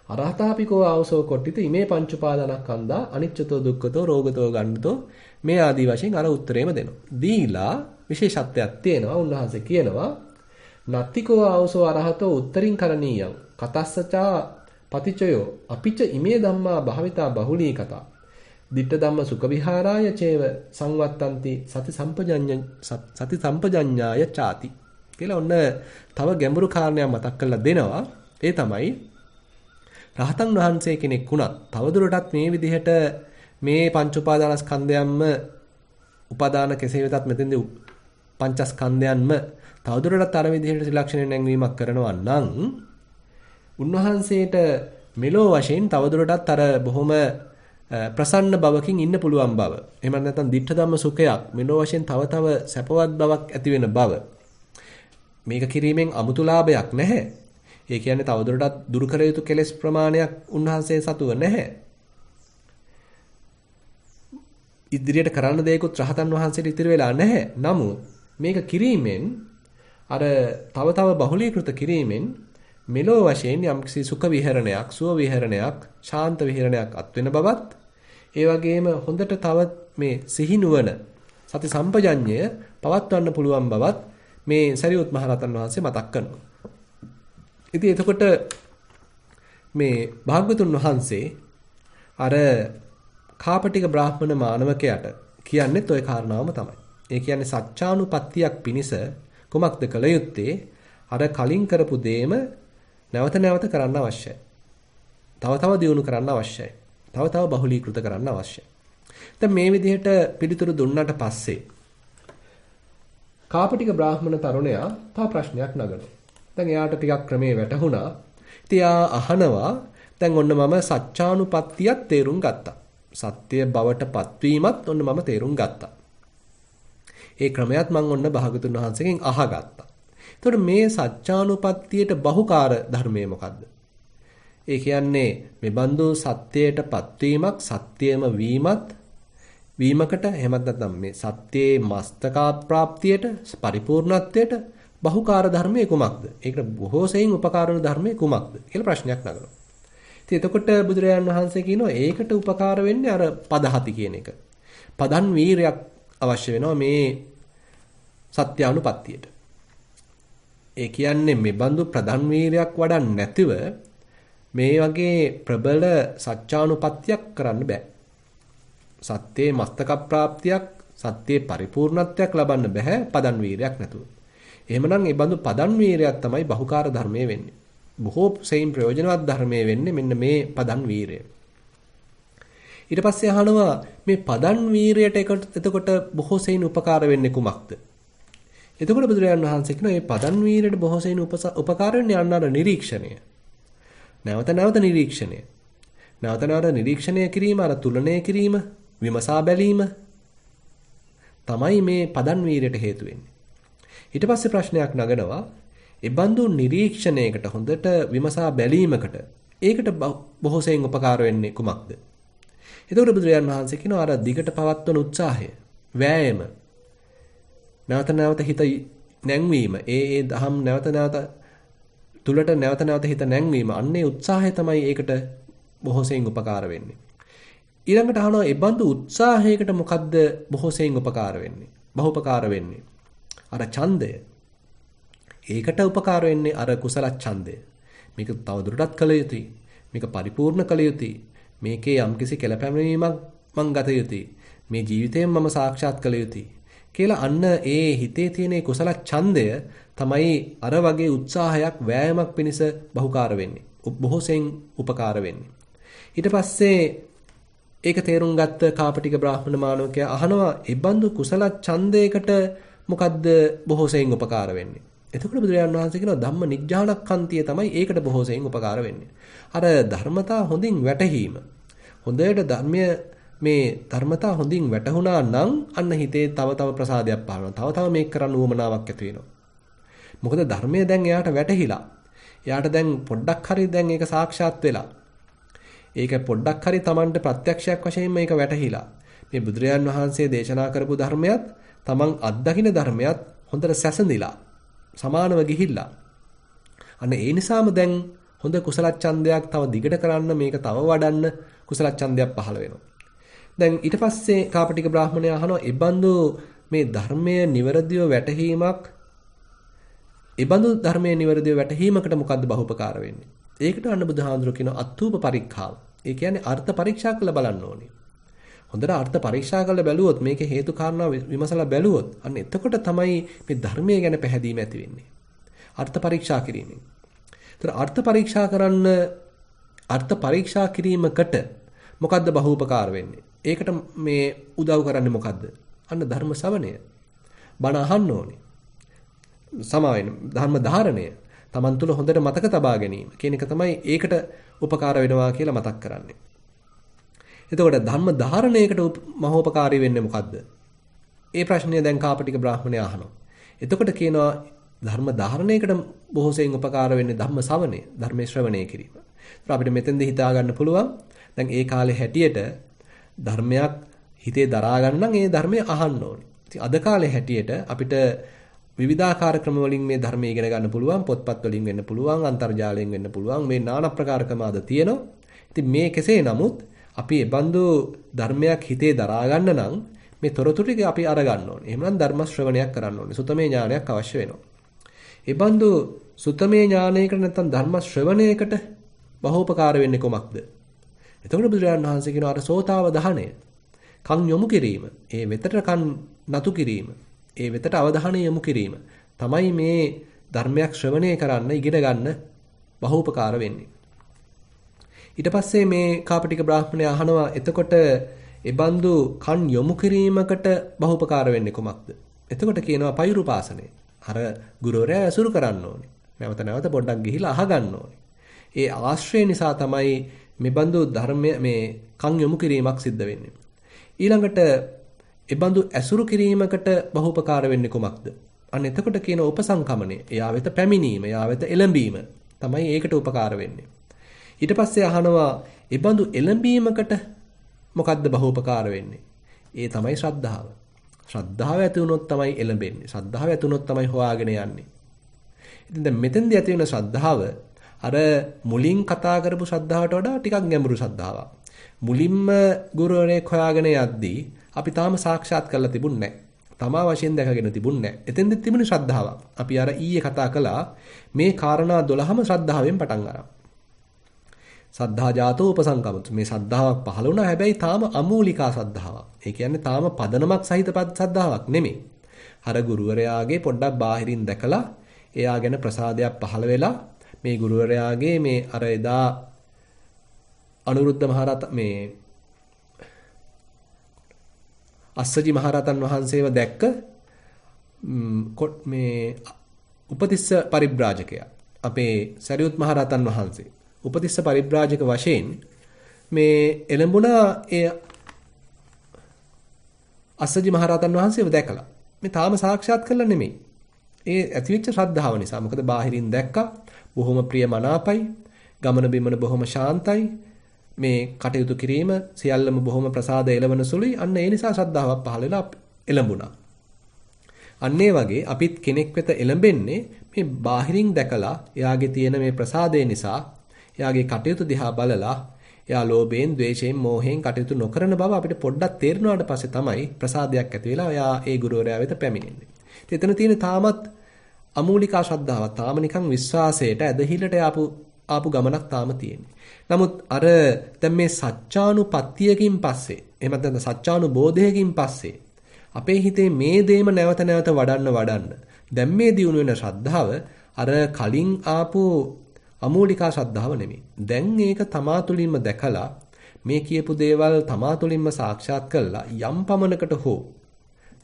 අරහතාපිකෝ ආවසෝ කොට්ටිත ඉමේ පංච උපාදානස්කන්ධා අනිච්චතෝ දුක්ඛතෝ රෝගතෝ ගණ්ඨතෝ මේ ආදී වශයෙන් අර උත්තරේම දෙනවා. දීලා විශේෂත්වයක් තියෙනවා. උන්වහන්සේ කියනවා නත්තිකෝ ආවසෝ අරහතෝ උත්තරින් කරණීයං කතස්සචා පතිචයෝ අපිච ඉමේ ධම්මා භාවිතා බහුලී කතා ditta ධම්ම සුඛ විහාරාය චේව සංවත්තಂತಿ සති සම්පජඤ්ඤාය ചാති කියලා ඔන්න තව ගැඹුරු කාරණයක් මතක් කරලා දෙනවා. ඒ තමයි රහතන් වහන්සේ කෙනෙක් වුණත් තවදුරටත් මේ විදිහට මේ පංච උපාදානස්කන්ධයන්ම උපාදාන කෙසේ වෙතත් මෙතෙන්දී පංචස්කන්ධයන්ම තවදුරටත් අර විදිහට ත්‍රිලක්ෂණයෙන් නැංවීමක් කරනවා නම් උන්වහන්සේට මෙලෝ වශයෙන් තවදුරටත් අර බොහොම ප්‍රසන්න බවකින් ඉන්න පුළුවන් බව. එහෙම නැත්නම් ditta ධම්ම සුඛයක් මෙලෝ වශයෙන් තව සැපවත් බවක් ඇති වෙන බව. මේක කිරීමෙන් අමුතු ලාභයක් නැහැ. ඒ කියන්නේ තවදුරටත් දුරු කර යුතු කෙලෙස් ප්‍රමාණයක් උන්වහන්සේ සතුව නැහැ. ඉදිරියට කරන්න දෙයක්වත් රහතන් වහන්සේට ඉතිරි වෙලා නැහැ. නමුත් මේක කිරීමෙන් අර තව තව බහුලීකృత කිරීමෙන් මෙලෝ වශයෙන් යම්කිසි සුඛ විහරණයක්, සුව විහරණයක්, ශාන්ත විහරණයක් අත් වෙන බවත්, ඒ වගේම හොඳට තව මේ සිහි නුවණ, සති සම්පජඤ්ඤය පවත්වන්න පුළුවන් බවත් මේ සරියුත් මහ රහතන් වහන්සේ මතක් කරනවා. ඉතින් එතකොට මේ භාග්‍යවතුන් වහන්සේ අර කාපටික බ්‍රාහ්මණ මානවකයාට කියන්නේත් ওই කාරණාවම තමයි. ඒ කියන්නේ සත්‍යානුපත්තියක් පිණිස කුමක්ද කළ යුත්තේ? අර කලින් කරපු දේම නැවත නැවත කරන්න අවශ්‍යයි. තව තව දියුණු කරන්න අවශ්‍යයි. තව තව බහුලීකృత කරන්න අවශ්‍යයි. දැන් මේ විදිහට පිළිතුරු දුන්නාට පස්සේ කාපටික බ්‍රාහ්මණ තරුණයා තව ප්‍රශ්නයක් නගනවා. දැන් එයාට ටිකක් ක්‍රමේ වැටහුණා. ඉතින් එයා අහනවා දැන් ඔන්න මම සත්‍යානුපත්තියක් තේරුම් ගත්තා. සත්‍ය බවට පත්වීමත් ඔන්න මම තේරුම් ගත්තා. ඒ ක්‍රමයක් මම ඔන්න භාගතුන් වහන්සේගෙන් අහගත්තා. එතකොට මේ සත්‍යානුපත්තියට බහුකාර ධර්මය මොකද්ද? ඒ කියන්නේ මේ බඳු සත්‍යයට පත්වීමක්, සත්‍යයම වීමකට එහෙමත් නැත්නම් මේ සත්‍යයේ මස්තකා ප්‍රාප්තියට, පරිපූර්ණත්වයට බහුකාර ධර්මයේ කුමක්ද? ඒකට බොහෝ සෙයින් උපකාර වන ධර්මයේ කුමක්ද කියලා ප්‍රශ්නයක් නගනවා. ඉතින් එතකොට බුදුරජාණන් වහන්සේ කියනවා ඒකට උපකාර වෙන්නේ අර පදහති කියන එක. පදන් වීරයක් අවශ්‍ය වෙනවා මේ සත්‍යානුපත්තියට. ඒ කියන්නේ මේ බඳු ප්‍රධාන වීරයක් වඩන්නේ නැතිව මේ වගේ ප්‍රබල සත්‍යානුපත්තියක් කරන්න බෑ. සත්‍යයේ මස්තක ප්‍රාප්තියක්, සත්‍යයේ පරිපූර්ණත්වයක් ලබන්න බෑ පදන් වීරයක් නැතුව. එහෙමනම් මේ බඳු පදන් වීරයක් තමයි බහුකාර ධර්මයේ වෙන්නේ. බොහෝ සෙයින් ප්‍රයෝජනවත් ධර්මයේ වෙන්නේ මෙන්න මේ පදන් වීරය. ඊට පස්සේ අහනවා මේ පදන් වීරයට එතකොට බොහෝ සෙයින් උපකාර වෙන්නේ කුමක්ද? එතකොට බුදුරජාණන් වහන්සේ කියනවා මේ පදන් වීරයට බොහෝ සෙයින් උපකාර වෙන්නේ අන්නර නිරීක්ෂණය. නැවත නැවත නිරීක්ෂණය. නැවත නැවත නිරීක්ෂණය කිරීම, අර තුලනය කිරීම, විමසා බැලීම තමයි මේ පදන් වීරයට හේතු වෙන්නේ. ඊට පස්සේ ප්‍රශ්නයක් නගනවා ඒ බඳු නිරීක්ෂණයකට, හොඳට විමසා බැලීමකට ඒකට බොහෝ සෙයින් උපකාර වෙන්නේ කුමක්ද? එතකොට බුදුරජාණන් වහන්සේ කියනවා අර දිගට පවත්වන උත්සාහය, වෑයම, නැවත නැවත හිත නැංවීම, ඒ දහම් නැවත නැවත තුලට නැවත නැවත හිත නැංවීම, අන්නේ උත්සාහය තමයි ඒකට බොහෝ සෙයින් උපකාර වෙන්නේ. ඊළඟට අහනවා ඒ බඳු උත්සාහයකට මොකද්ද බොහෝ සෙයින් උපකාර වෙන්නේ? බහුපකාර වෙන්නේ. අර ඡන්දය. ඒකට උපකාර වෙන්නේ අර කුසල ඡන්දය. මේක තවදුරටත් කළ යුතුයි. මේක පරිපූර්ණ කළ යුතුයි. මේකේ යම්කිසි කෙලපැමිණීමක් මං ගත යුතුයි. මේ ජීවිතයෙන් මම සාක්ෂාත් කළ යුතුයි. කියලා අන්න ඒ හිතේ තියෙන කුසල ඡන්දය තමයි අර වගේ උත්සාහයක්, වෑයමක් පිණිස බහුකාර වෙන්නේ. බොහෝ සෙයින් උපකාර වෙන්නේ. ඊට පස්සේ ඒක තේරුම් ගත්ත කාපටික බ්‍රාහ්මණ මානවකයා අහනවා ඒ බඳු කුසල ඡන්දයකට මොකද්ද බොහෝ සෙයින් උපකාර වෙන්නේ? එතකොට බුදුරජාණන් වහන්සේ කියනවා ධම්ම නිජ්ජානක්ඛන්තිය තමයි ඒකට බොහෝ සෙයින් උපකාර වෙන්නේ. අර ධර්මතා හොඳින් වැටහීම. හොඳට මේ ධර්මතා හොඳින් වැටහුණා නම් අන්න හිතේ තව තව ප්‍රසාදයක් පහළ වෙනවා. තව තව මේක කරන්න උවමනාවක් ඇති වෙනවා. මොකද ධර්මය දැන් එයාට වැටහිලා. එයාට දැන් පොඩ්ඩක් හරි දැන් ඒක සාක්ෂාත් වෙලා. ඒක පොඩ්ඩක් හරි Tamanට ප්‍රත්‍යක්ෂයක් වශයෙන් මේක වැටහිලා. මේ බුදුරජාන් වහන්සේ දේශනා කරපු ධර්මයක්, Taman අත්දකින්න ධර්මයක් හොඳට සැසඳිලා, සමානව ගිහිල්ලා. අන්න ඒ නිසාම දැන් හොඳ කුසල ඡන්දයක් තව දිගට කරන්න, මේක තව වඩන්න කුසල ඡන්දයක් පහළ වෙනවා. දැන් ඊට පස්සේ කාපටික බ්‍රාහ්මණයා අහනවා "ඉබ්බන්දු මේ ධර්මයේ නිවැරදිව වැටහීමක්, ඉබ්බන්දු ධර්මයේ නිවැරදිව වැටහීමකට මොකද්ද බහුපකාර වෙන්නේ?" ඒකට අන්න බුදුහාඳුර කියන අත්ූප පරීක්ෂාව. ඒ කියන්නේ අර්ථ පරීක්ෂා කරලා බලන්න ඕනේ. හොඳට අර්ථ පරීක්ෂා කරලා බැලුවොත්, මේකේ හේතු කාරණා විමසලා බැලුවොත් අන්න එතකොට තමයි මේ ධර්මයේ ගැන පැහැදීම ඇති වෙන්නේ. අර්ථ පරීක්ෂා කිරීමෙන්. ඒතර අර්ථ පරීක්ෂා කිරීමකට මොකද්ද බහූපකාර වෙන්නේ? ඒකට මේ උදව් කරන්නේ මොකද්ද? අන්න ධර්ම ශ්‍රවණය. බණ අහන්න ඕනේ. සමාවෙන්න ධර්ම ධාරණය. Taman තුල හොඳට මතක තබා ගැනීම කියන එක තමයි ඒකට උපකාර වෙනවා කියලා මතක් කරන්නේ. එතකොට ධර්ම ධාරණයකට මහෝපකාරී වෙන්නේ මොකද්ද? ඒ ප්‍රශ්නය දැන් කාපටික බ්‍රාහ්මණයා අහනවා. එතකොට කියනවා ධර්ම ධාරණයකට බොහෝ සෙයින් උපකාර වෙන්නේ ධම්ම ශ්‍රවණය, ධර්මයේ ශ්‍රවණය කිරීම. ඒත් අපිට මෙතෙන්ද හිතා ගන්න පුළුවන් දැන් ඒ කාලේ හැටියට ධර්මයක් හිතේ දරා ගන්න නම් ඒ ධර්මය අහන්න ඕනේ. ඉතින් අද කාලේ හැටියට අපිට විවිධාකාර ක්‍රම වලින් මේ ධර්මය ඉගෙන ගන්න පුළුවන්, පොත්පත් වලින් වෙන්න පුළුවන්, අන්තර්ජාලයෙන් වෙන්න පුළුවන්. මේ নানা ප්‍රකාර ක්‍රම අද තියෙනවා. ඉතින් මේ කෙසේ නමුත් අපි ඒ බඳු ධර්මයක් හිතේ දරා ගන්න නම් මේ තොරතුරු ටික අපි අරගන්න ඕනේ. එහෙනම් ධර්ම ශ්‍රවණයක් කරන්න ඕනේ. සුතමේ ඥානයක් අවශ්‍ය වෙනවා. ඒ බඳු සුතමේ ඥානයකට නැත්නම් ධර්ම ශ්‍රවණයකට බහෝපකාර වෙන්නේ කොමක්ද? එතකොට බුදුරජාණන් වහන්සේ කියනවා අර සෝතාවධානය. කන් යොමු කිරීම. ඒ වෙතට කන් නතු කිරීම. ඒ වෙතට අවධානය යොමු කිරීම. තමයි මේ ධර්මයක් ශ්‍රවණය කරන්න ඉගෙන ගන්න බහෝපකාර වෙන්නේ. ඊට පස්සේ මේ කාපටික බ්‍රාහ්මණය අහනවා එතකොට එබඳු කන් යොමු කිරීමකට බහුපකාර වෙන්නේ කොමක්ද? එතකොට කියනවා පෛරුපාසනය. අර ගුරුවරයා ඇසුරු කරන්න ඕනේ. නැවත නැවත පොඩ්ඩක් ගිහිලා අහගන්න ඕනේ. ඒ ආශ්‍රය නිසා තමයි මෙබඳු ධර්මය මේ කන් යොමු කිරීමක් සිද්ධ වෙන්නේ. ඊළඟට එබඳු ඇසුරු කිරීමකට බහුපකාර වෙන්නේ කොමක්ද? අන්න එතකොට කියන උපසංකමණය. එයා වෙත පැමිණීම, එයා වෙත එළඹීම තමයි ඒකට උපකාර වෙන්නේ. ඊට පස්සේ අහනවා එබඳු එළඹීමකට මොකද්ද බහුපකාර වෙන්නේ? ඒ තමයි ශ්‍රද්ධාව. ශ්‍රද්ධාව ඇති වුණොත් තමයි එළඹෙන්නේ. ශ්‍රද්ධාව ඇති වුණොත් තමයි හොයාගෙන යන්නේ. ඉතින් දැන් මෙතෙන්දී ඇති වෙන ශ්‍රද්ධාව අර මුලින් කතා කරපු ශ්‍රද්ධාවට වඩා ටිකක් ගැඹුරු ශ්‍රද්ධාවක්. මුලින්ම ගුරුවරයෙක් හොයාගෙන යද්දී අපි තාම සාක්ෂාත් කරලා තිබුණේ නැහැ. තමා වශයෙන් දැකගෙන තිබුණේ නැහැ. එතෙන්දෙත් තිබුණේ ශ්‍රද්ධාවක්. අපි අර ඊයේ කතා කළා මේ කාරණා 12ම ශ්‍රද්ධාවෙන් පටන් ගන්නවා. සද්ධා ජාතෝ උපසංකමතු. මේ සද්ධාාවක් පහළ වුණා. හැබැයි තාම අමූලිකා සද්ධාාවක්. ඒ කියන්නේ තාම පදනමක් සහිත සද්ධාාවක් නෙමෙයි. අර ගුරුවරයාගේ පොඩ්ඩක් බාහිරින් දැකලා එයා ගැන ප්‍රසාදයක් පහළ වෙලා මේ ගුරුවරයාගේ මේ අර එදා අනුරුද්ධ මහරහතන් මේ අස්සජි මහරහතන් වහන්සේව දැක්ක මේ උපතිස්ස පරිබ්‍රාජකයා. අපේ සරියුත් මහරහතන් වහන්සේ උපතිස්ස පරිබ්‍රාජක වශයෙන් මේ එළඹුණා ඒ අස්සජි මහරහතන් වහන්සේව දැකලා. මේ තාම සාක්ෂාත් කරලා නෙමෙයි. ඒ ඇතිවෙච්ච ශ්‍රද්ධාව නිසා. මොකද බාහිරින් දැක්කා බොහොම ප්‍රිය මනාපයි, ගමන බිමන බොහොම ශාන්තයි, මේ කටයුතු කිරීම සියල්ලම බොහොම ප්‍රසාද එළවන සුළුයි. අන්න ඒ නිසා ශ්‍රද්ධාවක් පහළ වෙලා එළඹුණා. අන්න ඒ වගේ අපිත් කෙනෙක් වෙත එළඹෙන්නේ මේ බාහිරින් දැකලා එයාගේ තියෙන මේ ප්‍රසාදය නිසා එයාගේ කටයුතු දිහා බලලා එයා ලෝභයෙන්, ද්වේෂයෙන්, මෝහයෙන් කටයුතු නොකරන බව අපිට පොඩ්ඩක් තේරෙනාට පස්සේ තමයි ප්‍රසාදයක් ඇති වෙලා එයා ඒ ගුරුවරයා වෙත පැමිණෙන්නේ. ඉතින් එතන තියෙන තාමත් අමූලිකා ශ්‍රද්ධාවක්, තාම නිකන් විශ්වාසයට ඇදහිල්ලට ආපු ගමනක් තාම තියෙන්නේ. නමුත් අර දැන් මේ සත්‍යානුපත්තියකින් පස්සේ, එහෙම නැත්නම් සත්‍යානුබෝධයකින් පස්සේ අපේ හිතේ මේ දේම නැවත නැවත වඩන්න දැන් මේ දියුණු වෙන ශ්‍රද්ධාව අර කලින් ආපු අමූලිකා ශ්‍රද්ධාව නෙමෙයි. දැන් ඒක තමා තුළින්ම දැකලා මේ කියපු දේවල් තමා තුළින්ම සාක්ෂාත් කරලා යම් පමණකට හෝ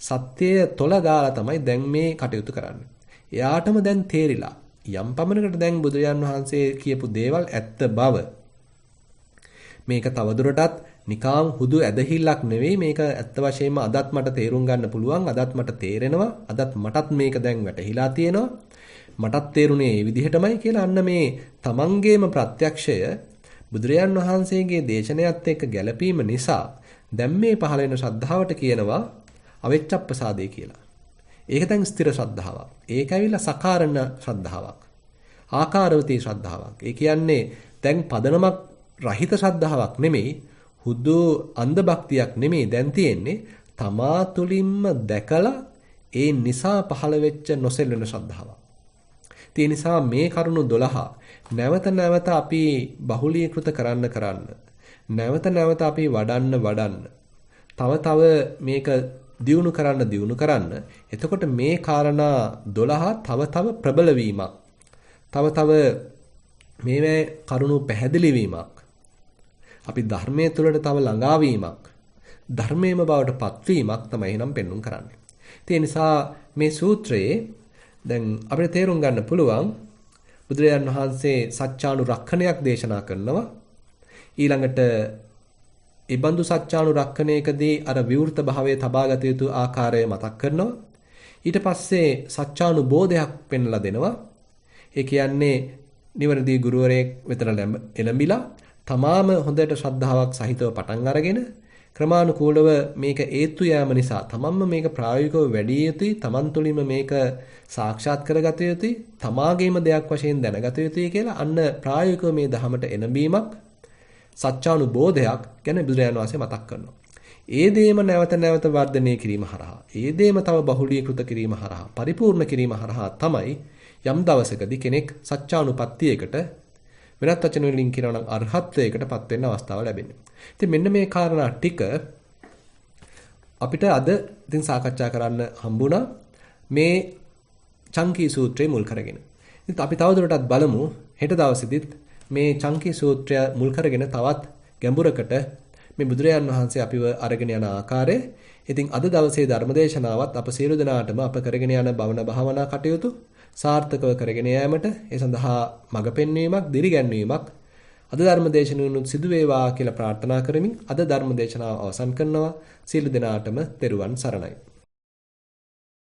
සත්‍යය තොල ගාලා තමයි දැන් මේ කටයුතු කරන්නේ. එයාටම දැන් තේරිලා යම් පමණකට දැන් බුදුරජාන් වහන්සේ කියපු දේවල් ඇත්ත බව මේක තවදුරටත් නිකාම් හුදු ඇදහිල්ලක් නෙවෙයි, මේක ඇත්ත වශයෙන්ම අදත් මට තේරුම් ගන්න පුළුවන්, අදත් මට තේරෙනවා, අදත් මටත් මේක දැන් වැටහිලා තියෙනවා, මටත් තේරුනේ මේ විදිහටමයි කියලා අන්න මේ තමන්ගේම ප්‍රත්‍යක්ෂය බුදුරජාන් වහන්සේගේ දේශනාවත් එක්ක ගැළපීම නිසා දැන් මේ පහළ වෙන ශ්‍රද්ධාවට කියනවා අවෙච්ඡප්පසාදේ කියලා. ඒක දැන් ස්ථිර ශ්‍රද්ධාවක්. ඒක ඇවිල්ලා සකාරණ ශ්‍රද්ධාවක්. ආකාරවතී ශ්‍රද්ධාවක්. ඒ කියන්නේ දැන් පදනමක් රහිත ශ්‍රද්ධාවක් නෙමෙයි, හුදු අන්ධ භක්තියක් නෙමෙයි දැන් තියෙන්නේ. තමා තුළින්ම දැකලා ඒ නිසා පහළ වෙච්ච නොසෙල්වෙන ශ්‍රද්ධාවක්. ඒ නිසා මේ කරුණු 12 නැවත නැවත අපි බහුලීකృత කරන්න නැවත නැවත අපි වඩන්න තව මේක දියුණු කරන්න එතකොට මේ කාරණා 12 තව ප්‍රබල වීමක්, තව මේවේ කරුණු පැහැදිලි වීමක්, අපි ධර්මයේ තුලට තව ළඟා වීමක්, ධර්මයේම බවට පත්වීමක් තමයි එනම් පෙන්වුම් කරන්නේ. ඒ නිසා මේ සූත්‍රයේ දැන් අපිට තේරුම් ගන්න පුළුවන් බුදුරජාන් වහන්සේ සත්‍යානුරක්ෂණයක් දේශනා කරනවා. ඊළඟට ඒ බඳු සත්‍යානුරක්ෂණයකදී අර විවෘත භාවයේ තබාගත යුතු ආකාරය මතක් කරනවා. ඊට පස්සේ සත්‍යානුබෝධයක් පෙන්වලා දෙනවා. ඒ කියන්නේ නිවැරදි ගුරුවරයෙක් වෙතට එළඹිලා තමාම හොඳට ශ්‍රද්ධාවක් සහිතව පටන් අරගෙන ක්‍රමානුකූලව මේක ඒත්තු යාම නිසා තමන්ම මේක ප්‍රායෝගිකව වැඩි යුතුයි, තමන් තුළින්ම මේක සාක්ෂාත් කරගත යුතුයි, තමාගේම දෙයක් වශයෙන් දැනගත යුතුයි කියලා අන්න ප්‍රායෝගිකව මේ ධහමට එළඹීමක් සත්‍යානුබෝධයක් ගැන බුදුරජාණන් වහන්සේ මතක් කරනවා. ඒ දේම නැවත නැවත වර්ධනය කිරීම හරහා, ඒ දේම තව බහුලීකృత කිරීම හරහා, පරිපූර්ණ කිරීම හරහා තමයි යම් දවසකදී කෙනෙක් සත්‍යානුපත්තියකට වෙනත් වචන වලින් කියනවා නම් අරහත්ත්වයකටපත් වෙන්න අවස්ථාව ලැබෙන්නේ. ඉතින් මෙන්න මේ කාරණා ටික අපිට අද ඉතින් සාකච්ඡා කරන්න හම්බුණා මේ චංකී සූත්‍රය මුල් කරගෙන. ඉතින් අපි තවදුරටත් බලමු හෙට දවසේදීත් මේ චංකී සූත්‍රය මුල් කරගෙන තවත් ගැඹුරකට මේ බුදුරජාන් වහන්සේ අපිව අරගෙන යන ආකාරය. ඉතින් අද දවසේ ධර්මදේශනාවත් අප සියලු දෙනාටම අප කරගෙන යන භවන භාවනා කටයුතු සාර්ථකව කරගෙන යාමට ඒ සඳහා මඟ පෙන්වීමක්, දිරිගැන්වීමක් අද ධර්මදේශනුනුත් සිදු වේවා කියලා ප්‍රාර්ථනා කරමින් අද ධර්මදේශනාව අවසන් කරනවා. සියලු දෙනාටම තෙරුවන් සරණයි.